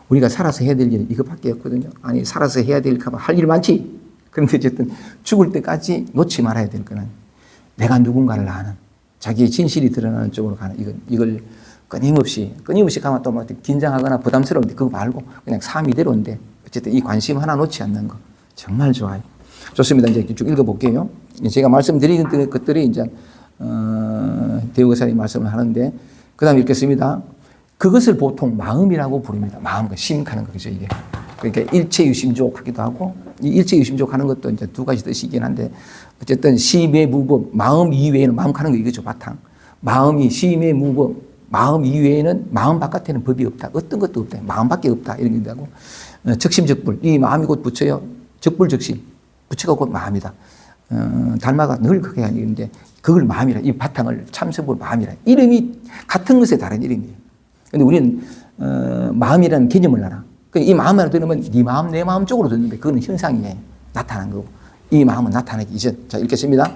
[SPEAKER 1] 우리가 살아서 해야 될 일이 이것밖에 없거든요. 아니, 살아서 해야 될까봐 할 일 많지. 그런데 어쨌든 죽을 때까지 놓지 말아야 될 거는 내가 누군가를 아는, 자기의 진실이 드러나는 쪽으로 가는, 이걸 끊임없이 가면 또 막 긴장하거나 부담스러운데 그거 말고 그냥 삶 이대로인데 어쨌든 이 관심 하나 놓지 않는 거 정말 좋아요. 좋습니다. 이제 쭉 읽어볼게요. 제가 말씀드린 것들이 이제 대우거사님 말씀을 하는데, 그 다음에 읽겠습니다. 그것을 보통 마음이라고 부릅니다. 마음, 심하는 거죠, 이게. 그러니까 일체유심족 하기도 하고, 이 일체유심족 하는 것도 이제 두 가지 뜻이긴 한데, 어쨌든 심의 무법, 마음 이외에는 마음 하는 거 이거죠, 바탕. 마음이 심의 무법, 마음 이외에는 마음 바깥에는 법이 없다. 어떤 것도 없다. 마음밖에 없다. 이런 게 있다고. 적심적불, 이 마음이 곧 부처요. 적불적심, 부처가 곧 마음이다. 달마가 늘 그렇게 하는데 그걸 마음이라, 이 바탕을 참선불 마음이라. 이름이 같은 것에 다른 이름이에요. 근데 우리는 마음이라는 개념을 알아. 이 마음을 들으면 네 마음, 내 마음 쪽으로 듣는데 그거는 현상이에요. 나타난 거고. 이 마음은 나타나기 이전. 자, 읽겠습니다.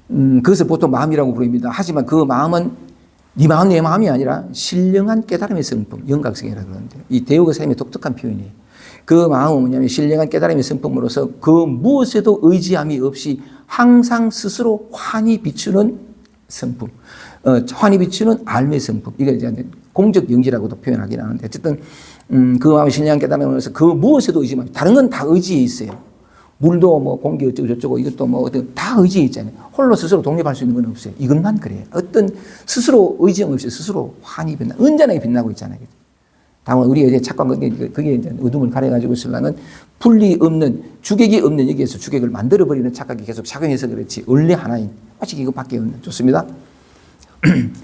[SPEAKER 1] 그것을 보통 마음이라고 부릅니다. 하지만 그 마음은 네 마음, 내 마음이 아니라 신령한 깨달음의 성품, 영각성이라고 그러는데, 이 대우거사님의 독특한 표현이에요. 그 마음은 뭐냐면 신령한 깨달음의 성품으로서 그 무엇에도 의지함이 없이 항상 스스로 환히 비추는 성품, 환히 비추는 알매 성품. 이게 이제 공적 영지라고도 표현하긴 하는데, 어쨌든 그 마음의 신령한 깨달음으로서 그 무엇에도 의지함이, 다른 건 다 의지에 있어요. 물도 뭐 공기 어쩌고 저쩌고 이것도 뭐 어떤 다 의지에 있잖아요. 홀로 스스로 독립할 수 있는 건 없어요. 이것만 그래요. 어떤 스스로 의지함 없이 스스로 환히 빛나, 은전하게 빛나고 있잖아요. 다만 우리가 이제 착각한 그게 이제 어둠을 가려가지고 있으려면 분리 없는, 주객이 없는 여기에서 주객을 만들어버리는 착각이 계속 작용해서 그렇지, 원래 하나인, 오직 이것밖에 없는. 좋습니다.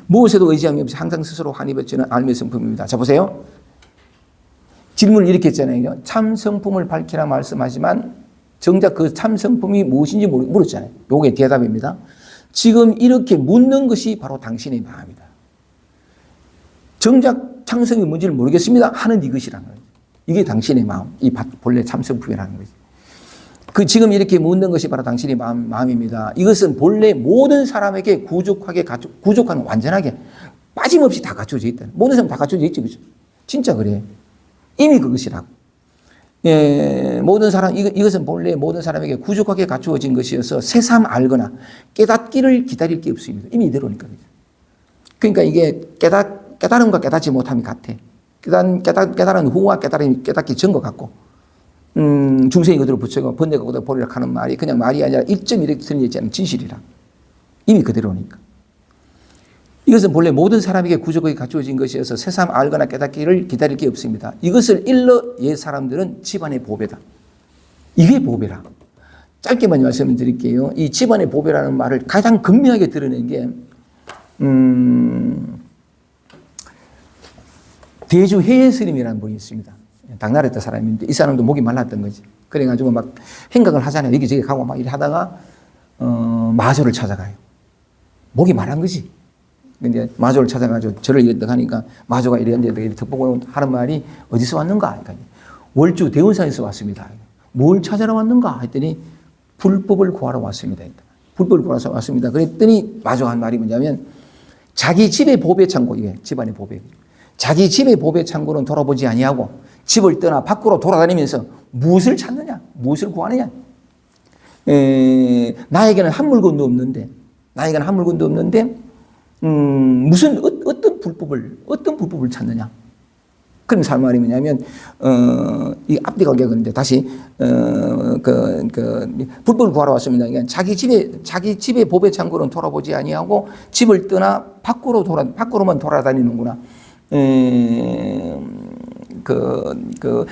[SPEAKER 1] 무엇에도 의지함이 없이 항상 스스로 환히 비추는 알매 성품입니다. 자, 보세요. 질문을 이렇게 했잖아요. 참 성품을 밝히라 말씀하지만 정작 그 참 성품이 무엇인지 물었잖아요. 요게 대답입니다. 지금 이렇게 묻는 것이 바로 당신의 마음이다. 정작 참성이 뭔지를 모르겠습니다 하는 이것이라는 거예요. 이게 당신의 마음, 이 본래 참성품이라는 거지. 그 지금 이렇게 묻는 것이 바로 당신의 마음입니다. 이것은 본래 모든 사람에게 구족하는, 완전하게 빠짐없이 다 갖춰져 있다. 모든 사람 다 갖춰져 있지, 그죠? 진짜 그래. 이미 그것이라고. 예, 모든 사람, 이것은 본래 모든 사람에게 구족하게 갖추어진 것이어서 새삼 알거나 깨닫기를 기다릴 게 없습니다. 이미 이대로니까. 그러니까 이게 깨달음과 깨닫지 못함이 같아. 깨달은 후와 깨닫기 전 것 같고, 중생이 그대로 붙여가 번뇌가 그대로 보리라 하는 말이 그냥 말이 아니라 1.1에 틀리지 않은 진실이라. 이미 그대로니까. 이것은 본래 모든 사람에게 구족하게 갖추어진 것이어서 새삼 알거나 깨닫기를 기다릴 게 없습니다. 이것을 일러 옛 사람들은 집안의 보배다. 이게 보배라. 짧게만 말씀을 드릴게요. 이 집안의 보배라는 말을 가장 극명하게 드러낸 게 대주 해예스님이라는 분이 있습니다. 당나라 때 사람인데 이 사람도 목이 말랐던 거지. 그래가지고 막 행각을 하잖아요. 여기저기 가고 막 이래 하다가 마조를 찾아가요. 목이 말한 거지. 근데 마조를 찾아가지고 절을 이랬다 하니까 마조가 이랬는데 덕보고 하는 말이 어디서 왔는가? 그러니까 월주 대원산에서 왔습니다. 뭘 찾아러 왔는가? 했더니 불법을 구하러 왔습니다. 불법을 구하러 왔습니다. 그랬더니 마조가 한 말이 뭐냐면 자기 집의 보배 창고, 이게 집안의 보배. 자기 집의 보배 창고는 돌아보지 아니하고 집을 떠나 밖으로 돌아다니면서 무엇을 찾느냐? 무엇을 구하느냐? 나에게는 한 물건도 없는데 무슨 어떤 불법을 찾느냐? 그럼 살 말이 뭐냐면 이 앞뒤가 그런데 다시 불법을 구하러 왔습니다. 그러니까 자기 집의 보배 창고는 돌아보지 아니하고 집을 떠나 밖으로만 돌아다니는구나.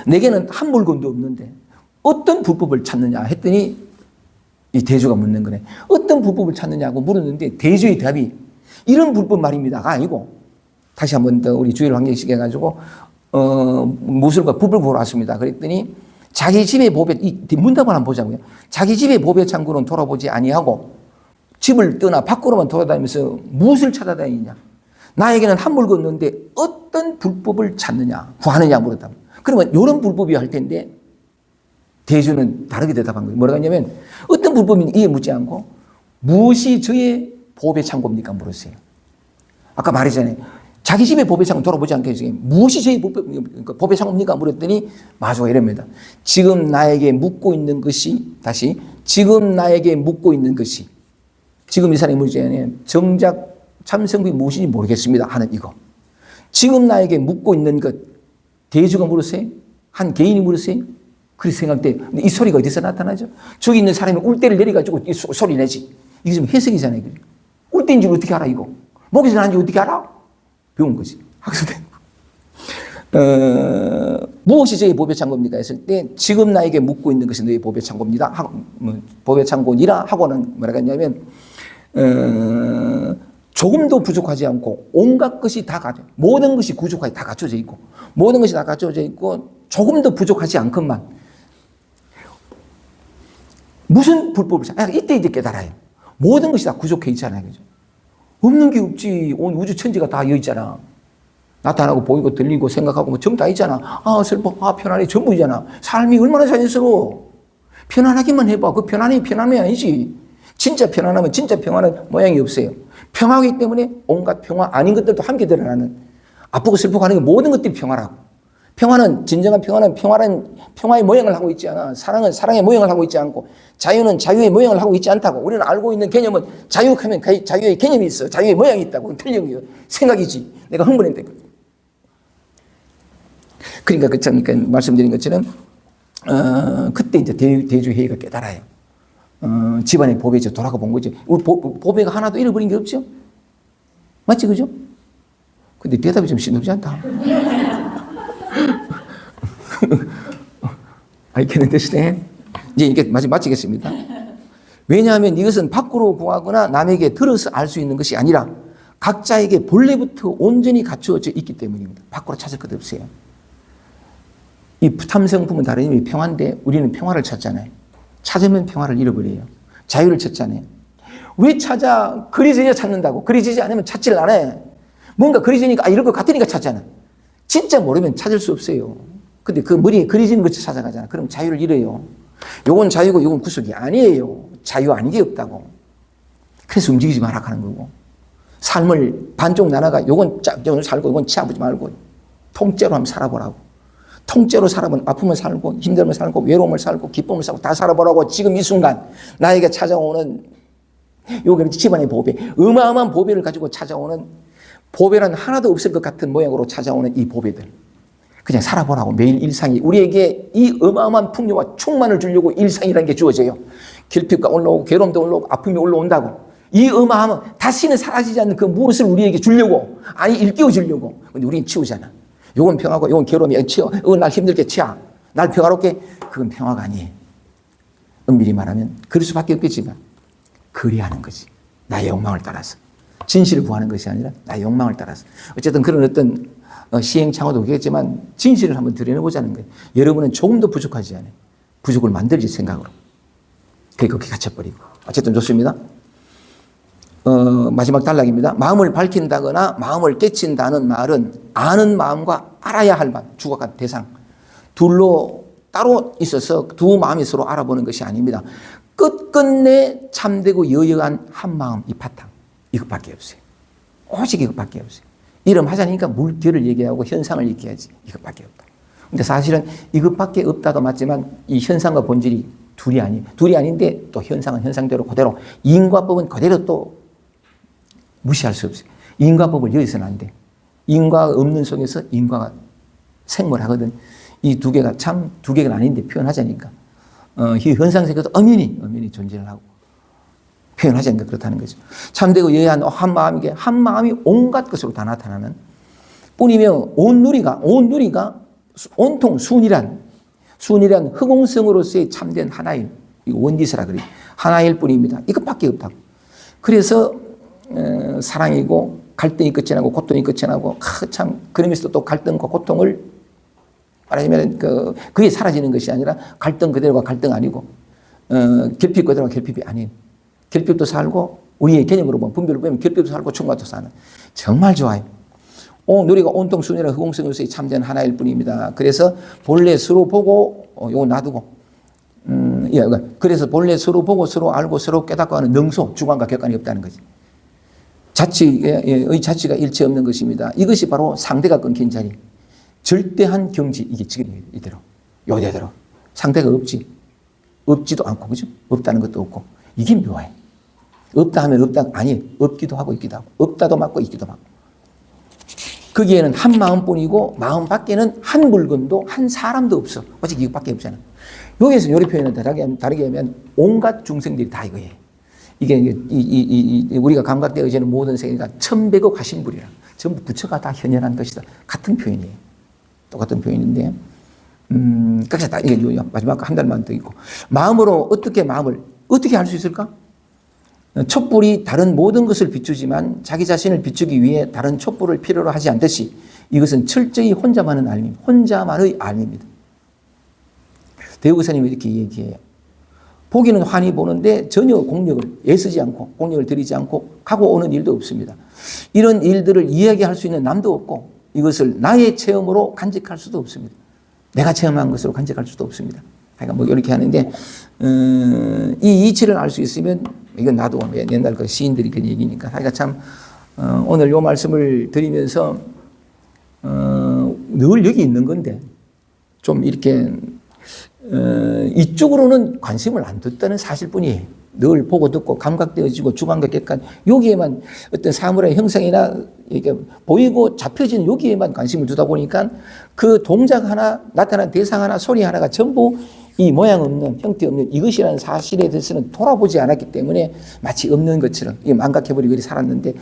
[SPEAKER 1] 내게는 한 물건도 없는데 어떤 불법을 찾느냐 했더니 이 대주가 묻는 거네. 어떤 불법을 찾느냐고 물었는데 대주의 답이 이런 불법 말입니다가 아니고, 다시 한번 더 우리 주의를 환경시켜 가지고 무술과 불법을 구하러 왔습니다. 그랬더니 자기 집의 보배, 이 문답을 한번 보자고요. 자기 집의 보배 창고는 돌아보지 아니하고 집을 떠나 밖으로만 돌아다니면서 무엇을 찾아다니냐? 나에게는 한 물건 없는데 어떤 불법을 찾느냐, 구하느냐 물었다. 그러면 이런 불법이 할 텐데 대주는 다르게 대답한 거예요. 뭐라고 했냐면 어떤 불법인지 이해 묻지 않고 무엇이 저의 보배 창고입니까? 물었어요. 아까 말했잖아요. 자기 집의 법의 창고 돌아보지 않겠어요. 무엇이 제 법의 창고입니까? 물었더니 마주가 이럽니다. 지금 나에게 묻고 있는 것이, 다시, 지금 나에게 묻고 있는 것이, 지금 이 사람이 물잖아요. 정작 참성법이 무엇인지 모르겠습니다 하는 이거. 지금 나에게 묻고 있는 것, 대주가 물었어요? 한 개인이 물었어요? 그렇게 생각돼. 근데 이 소리가 어디서 나타나죠? 저기 있는 사람이 울대를 내려가지고 이 소리 내지. 이게 좀 해석이잖아요. 울대인 줄 어떻게 알아, 이거? 목에서 나는지 어떻게 알아? 배운 거지. 학습된 거. 무엇이 저의 법의 창고입니까? 했을 때, 지금 나에게 묻고 있는 것이 너의 법의 창고입니다. 법의 창고니라 하고는 뭐라고 했냐면, 조금도 부족하지 않고 온갖 것이 다 갖춰, 모든 것이 부족하게 다 갖춰져 있고, 모든 것이 다 갖춰져 있고, 조금도 부족하지 않건만. 무슨 불법을, 이때 깨달아요. 모든 것이 다 부족해 있잖아요. 그죠? 없는 게 없지. 온 우주 천지가 다 여기 있잖아. 나타나고 보이고 들리고 생각하고 뭐 전부 다 있잖아. 아, 슬퍼. 아, 편안해. 전부잖아. 삶이 얼마나 자연스러워. 편안하기만 해봐. 그 편안함이 아니지. 진짜 편안하면 진짜 평안한 모양이 없어요. 평화하기 때문에 온갖 평화 아닌 것들도 함께 드러나는, 아프고 슬프고 하는 게 모든 것들이 평화라고. 평화는, 진정한 평화는 평화의 모양을 하고 있지 않아. 사랑은 사랑의 모양을 하고 있지 않고, 자유는 자유의 모양을 하고 있지 않다고. 우리는 알고 있는 개념은 자유하면 자유의 개념이 있어. 자유의 모양이 있다고. 틀린 거예요. 생각이지. 내가 흥분했대. 그러니까 말씀드린 것처럼, 그때 이제 대주회의가 깨달아요. 집안의 법에 이제 돌아가 본 거죠. 우리 법에가 하나도 잃어버린 게 없죠? 맞지, 그죠? 근데 대답이 좀 신박지 않다. I can understand. 이제 이렇게 마치겠습니다. 왜냐하면 이것은 밖으로 구하거나 남에게 들어서 알 수 있는 것이 아니라 각자에게 본래부터 온전히 갖추어져 있기 때문입니다. 밖으로 찾을 것 없어요. 이 탐성품은 다른 의미 평화인데 우리는 평화를 찾잖아요. 찾으면 평화를 잃어버려요. 자유를 찾잖아요. 왜 찾아? 그리져야 찾는다고. 그리지지 않으면 찾지를 안 해. 뭔가 그리지니까 이럴 것 같으니까 찾잖아. 진짜 모르면 찾을 수 없어요. 근데 그 머리에 그려지는 것을 찾아가잖아. 그럼 자유를 잃어요. 요건 자유고 요건 구속이 아니에요. 자유 아닌 게 없다고. 그래서 움직이지 마라 하는 거고. 삶을 반쪽 나눠가 요건 살고 요건 치아보지 말고 통째로 한번 살아보라고. 통째로 살아보면 아픔을 살고 힘듦을 살고 외로움을 살고 기쁨을 살고 다 살아보라고. 지금 이 순간 나에게 찾아오는 요게 집안의 보배, 어마어마한 보배를 가지고 찾아오는, 보배는 하나도 없을 것 같은 모양으로 찾아오는 이 보배들 그냥 살아보라고. 매일 일상이 우리에게 이 어마어마한 풍요와 충만을 주려고 일상이라는 게 주어져요. 결핍과 올라오고 괴로움도 올라오고 아픔이 올라온다고. 이 어마어마한 다시는 사라지지 않는 그 무엇을 우리에게 주려고, 아니 일깨워 주려고. 근데 우리는 치우잖아. 요건 평화고 요건 괴로움이 치워. 날 힘들게 치아. 날 평화롭게. 그건 평화가 아니에요. 엄밀히 말하면 그럴 수밖에 없겠지만 그리하는 거지. 나의 욕망을 따라서. 진실을 구하는 것이 아니라 나의 욕망을 따라서. 어쨌든 그런 어떤 시행착오도 오겠지만 진실을 한번 들여다보자는 거예요. 여러분은 조금도 부족하지 않아요. 부족을 만들지 생각으로. 그렇게 갇혀버리고. 어쨌든 좋습니다. 마지막 단락입니다. 마음을 밝힌다거나 마음을 깨친다는 말은 아는 마음과 알아야 할 마음, 주각한 대상 둘로 따로 있어서 두 마음이 서로 알아보는 것이 아닙니다. 끝끝내 참되고 여여한 한 마음, 이 바탕, 이것밖에 없어요. 오직 이것밖에 없어요. 이름 하자니까 물결을 얘기하고 현상을 얘기하지. 이것밖에 없다. 근데 사실은 이것밖에 없다도 맞지만 이 현상과 본질이 둘이 아닌데 또 현상은 현상대로 그대로, 인과법은 그대로 또 무시할 수 없어요. 인과법을 여기서는 안 돼. 인과가 없는 속에서 인과가 생물하거든. 이 두 개가 참 두 개가 아닌데 표현하자니까. 이 현상 세계도 엄연히 존재를 하고 표현하자니까 그렇다는 거죠. 참되고 여여한 한 마음이게 한 마음이 온갖 것으로 다 나타나는 뿐이며 온 누리가 온통 순이란 흑공성으로서의 참된 하나일, 원디스라 그래요. 하나일 뿐입니다. 이것밖에 없다고. 그래서 사랑이고 갈등이 끝이 나고 고통이 끝이 나고 참 그러면서 또 갈등과 고통을 말하자면 그게 사라지는 것이 아니라 갈등 그대로가 갈등 아니고 결핍 그대로가 결핍이 아닌, 결핍도 살고 우리의 개념으로 보면 분별을 보면 결핍도 살고 충만도 사는, 정말 좋아요. 누리가 온통 순이라 흑공성으로서의 참된 하나일 뿐입니다. 그래서 본래 서로 보고 요거 놔두고 그래서 본래 서로 보고 서로 알고 서로 깨닫고 하는 능소, 주관과 객관이 없다는 거지. 자치의 자치가 일체 없는 것입니다. 이것이 바로 상대가 끊긴 자리. 절대한 경지. 이게 지금 이대로. 요대로. 상대가 없지. 없지도 않고, 그죠? 없다는 것도 없고. 이게 묘해. 없다 하면 없다. 아니, 없기도 하고 있기도 하고. 없다도 맞고 있기도 맞고. 거기에는 한 마음뿐이고 마음 밖에는 한 물건도 한 사람도 없어. 오직 이것밖에 없잖아. 여기에서 요리 표현을 다르게 하면 온갖 중생들이 다 이거예요. 이게 우리가 감각되어 지는 모든 세계가 천백억 화신불이라. 전부 부처가 다 현현한 것이다. 같은 표현이에요. 똑같은 표현인데, 각자 다 이게 마지막 한 달만 더 있고, 마음으로 마음을 어떻게 할 수 있을까? 촛불이 다른 모든 것을 비추지만 자기 자신을 비추기 위해 다른 촛불을 필요로 하지 않듯이 이것은 철저히 혼자만의 알입니다. 혼자만의 알입니다. 대우사님이 이렇게 얘기해요. 보기는 환히 보는데 전혀 공력을 애쓰지 않고 공력을 들이지 않고 가고 오는 일도 없습니다. 이런 일들을 이야기할 수 있는 남도 없고 이것을 나의 체험으로 간직할 수도 없습니다. 내가 체험한 것으로 간직할 수도 없습니다. 그러니까 뭐 이렇게 하는데 이 이치를 알 수 있으면 이건 나도 옛날 그 시인들이 그 얘기니까 그러니까 참 오늘 요 말씀을 드리면서 늘 여기 있는 건데 좀 이렇게 이쪽으로는 관심을 안 뒀다는 사실뿐이에요. 늘 보고 듣고 감각되어지고 주관과 객관 여기에만 어떤 사물의 형상이나 이렇게 보이고 잡혀지는 여기에만 관심을 두다 보니까 그 동작 하나 나타난 대상 하나 소리 하나가 전부 이 모양 없는 형태 없는 이것이라는 사실에 대해서는 돌아보지 않았기 때문에 마치 없는 것처럼 망각해버리고 살았는데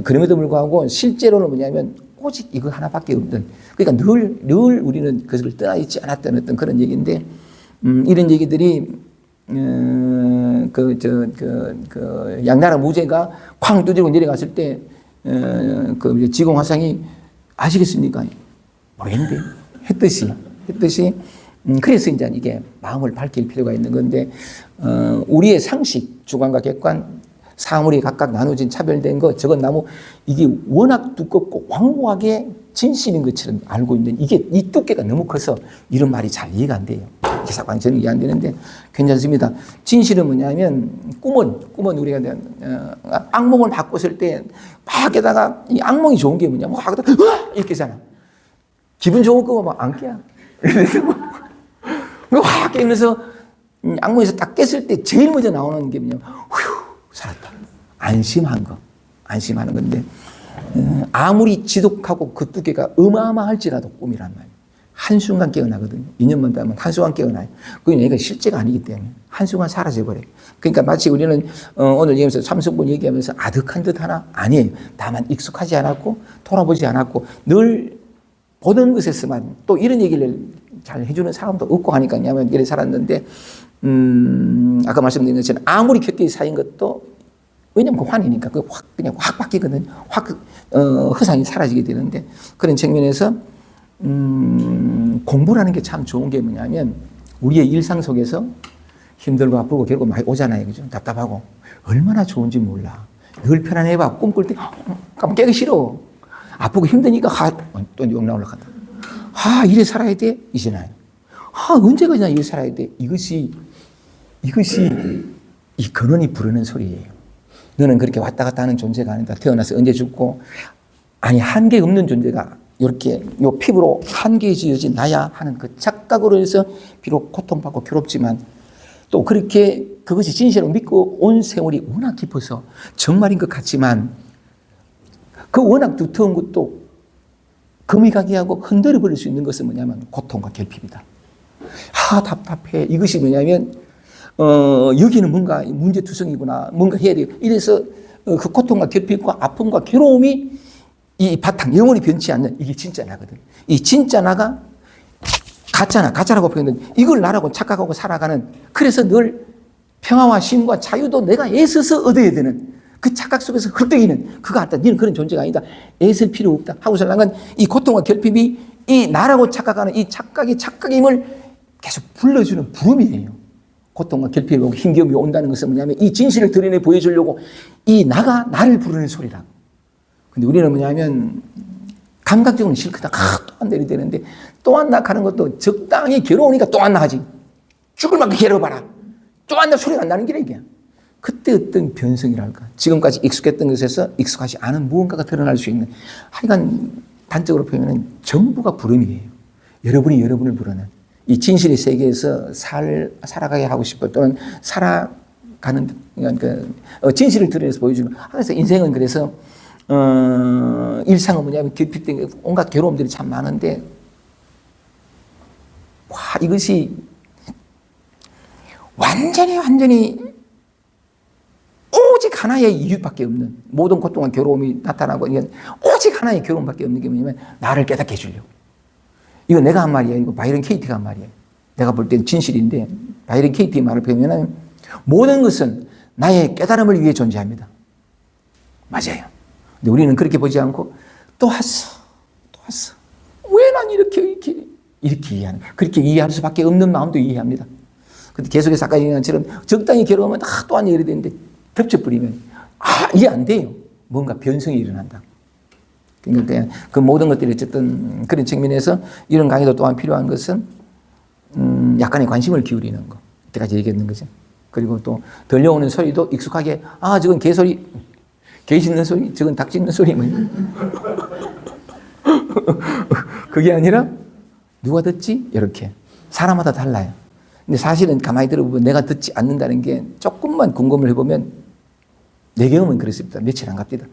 [SPEAKER 1] 그럼에도 불구하고 실제로는 뭐냐면 오직 이거 하나밖에 없던 그러니까 늘 우리는 그것을 떠나 있지 않았던 어떤 그런 얘기인데 이런 얘기들이 양나라 무제가 쾅 두드리고 내려갔을 때 그 지공화상이 아시겠습니까? 뭐였는데 했듯이 그래서 이제 이게 마음을 밝힐 필요가 있는 건데 우리의 상식 주관과 객관 사물이 각각 나눠진 차별된 것 저건 나무 이게 워낙 두껍고 왕고하게 진실인 것처럼 알고 있는 이게 이 두께가 너무 커서 이런 말이 잘 이해가 안 돼요. 이게 사관 저는 이해 안 되는데 괜찮습니다. 진실은 뭐냐면 꿈은 우리가 악몽을 바꿨을 때 막 게다가 이 악몽이 좋은 게 뭐냐 막 이렇게 잖아. 기분 좋은 꿈은 막 안 깨야. 확 깨면서 악몽에서 딱 깼을 때 제일 먼저 나오는 게 뭐냐면 휴 살았다. 안심하는 건데 아무리 지독하고 그 두께가 어마어마할지라도 꿈이란 말이에요. 한순간 깨어나거든요. 2년만 더 하면 한순간 깨어나요. 그건 얘가 실제가 아니기 때문에 한순간 사라져버려요. 그러니까 마치 우리는 오늘 얘기하면서 삼성분 얘기하면서 아득한 듯 하나? 아니에요. 다만 익숙하지 않았고 돌아보지 않았고 늘 보는 것에서만 또 이런 얘기를 잘 해주는 사람도 없고 하니까 왜냐하면 이렇게 살았는데 아까 말씀드린 것처럼 아무리 격하게 쌓인 것도 왜냐면 그 환이니까 그냥 확 바뀌거든요. 허상이 사라지게 되는데 그런 측면에서 공부라는 게 참 좋은 게 뭐냐면 우리의 일상 속에서 힘들고 아프고 결국 많이 오잖아요. 그죠? 답답하고 얼마나 좋은지 몰라. 늘 편안해봐. 꿈꿀 때 깨기 싫어. 아프고 힘드니까 또 욕 나오려고 한다. 이래 살아야 돼? 이제나요. 언제까지나 이래 살아야 돼? 이것이 이 근원이 부르는 소리예요. 너는 그렇게 왔다 갔다 하는 존재가 아니다. 태어나서 언제 죽고 아니 한계 없는 존재가 이렇게 요 피부로 한계에 지어진 나야 하는 그 착각으로 해서 비록 고통받고 괴롭지만 또 그렇게 그것이 진실로 믿고 온 세월이 워낙 깊어서 정말인 것 같지만 그 워낙 두터운 것도 금이가기하고 흔들어 버릴 수 있는 것은 뭐냐면 고통과 결핍이다. 답답해. 이것이 뭐냐면 여기는 뭔가 문제투성이구나. 뭔가 해야 돼요. 이래서 그 고통과 결핍과 아픔과 괴로움이 이 바탕, 영원히 변치 않는 이게 진짜 나거든. 이 진짜 나가 가짜라고 표현했는데 이걸 나라고 착각하고 살아가는 그래서 늘 평화와 쉼과 자유도 내가 애써서 얻어야 되는 그 착각 속에서 헐떡이는 그거 같다. 너는 그런 존재가 아니다. 애쓸 필요 없다. 하고 살아간 이 고통과 결핍이 이 나라고 착각하는 이 착각의 힘을 계속 불러주는 부름이에요. 고통과 결핍이 오고 힘겨움이 온다는 것은 뭐냐면 이 진실을 드러내 보여주려고 이 나가 나를 부르는 소리라고. 근데 우리는 뭐냐면 감각적으로는 싫거든. 또 한 내리되는데 또 한 나가는 것도 적당히 괴로우니까 또 한 나가지. 죽을 만큼 괴로워봐라. 또 한 나 소리가 안 나는 게 이게. 그때 어떤 변성이랄까. 지금까지 익숙했던 것에서 익숙하지 않은 무언가가 드러날 수 있는. 하여간 단적으로 표현하면 전부가 부름이에요. 여러분이 여러분을 부르는. 이 진실의 세계에서 살아가게 하고 싶어 또는 살아가는 그러니까 진실을 드러내서 보여주는. 그래서 인생은 그래서 일상은 뭐냐면 결핍된 온갖 괴로움들이 참 많은데 와 이것이 완전히 오직 하나의 이유밖에 없는 모든 고통과 괴로움이 나타나고 이건 오직 하나의 괴로움밖에 없는 게 뭐냐면 나를 깨닫게 해주려고. 이거 내가 한 말이야. 이거 바이런 케이티가 한 말이에요. 내가 볼 땐 진실인데 바이런 케이티의 말을 보면은 모든 것은 나의 깨달음을 위해 존재합니다. 맞아요. 근데 우리는 그렇게 보지 않고 또 왔어. 왜 난 이렇게 이해하는 그렇게 이해할 수밖에 없는 마음도 이해합니다. 근데 계속해서 아까 얘기한 것처럼 적당히 괴로우면 또 한 일이 되는데 덮쳐버리면 이해 안 돼요. 뭔가 변성이 일어난다. 그러니까 그 모든 것들이 어쨌든 그런 측면에서 이런 강의도 또한 필요한 것은 약간의 관심을 기울이는 거. 이때까지 얘기했는 거죠. 그리고 또 들려오는 소리도 익숙하게 저건 개소리, 개 짖는 소리, 저건 닭 짖는 소리 그게 아니라 누가 듣지? 이렇게. 사람마다 달라요. 근데 사실은 가만히 들어보면 내가 듣지 않는다는 게 조금만 궁금을 해보면 내 경험은 그렇습니다. 며칠 안 갑니다.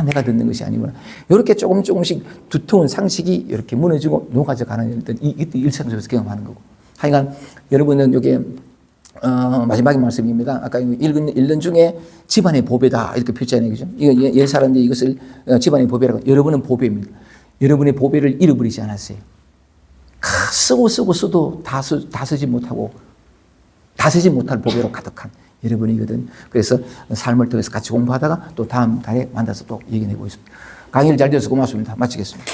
[SPEAKER 1] 내가 듣는 것이 아니구나. 이렇게 조금씩 두터운 상식이 이렇게 무너지고 녹아져 가는 이때 일상적으로 경험하는 거고. 하여간 여러분은 이게 마지막의 말씀입니다. 아까 읽는 중에 집안의 보배다 이렇게 표현하잖아요. 그죠? 이거 옛 사람들이 이것을 집안의 보배라고. 여러분은 보배입니다. 여러분의 보배를 잃어버리지 않았어요. 쓰고 다 쓰지 못하고 다 쓰지 못할 보배로 가득한 여러분이거든. 그래서 삶을 통해서 같이 공부하다가 또 다음 달에 만나서 또 얘기해 보겠습니다. 강의를 잘 들어서 고맙습니다. 마치겠습니다.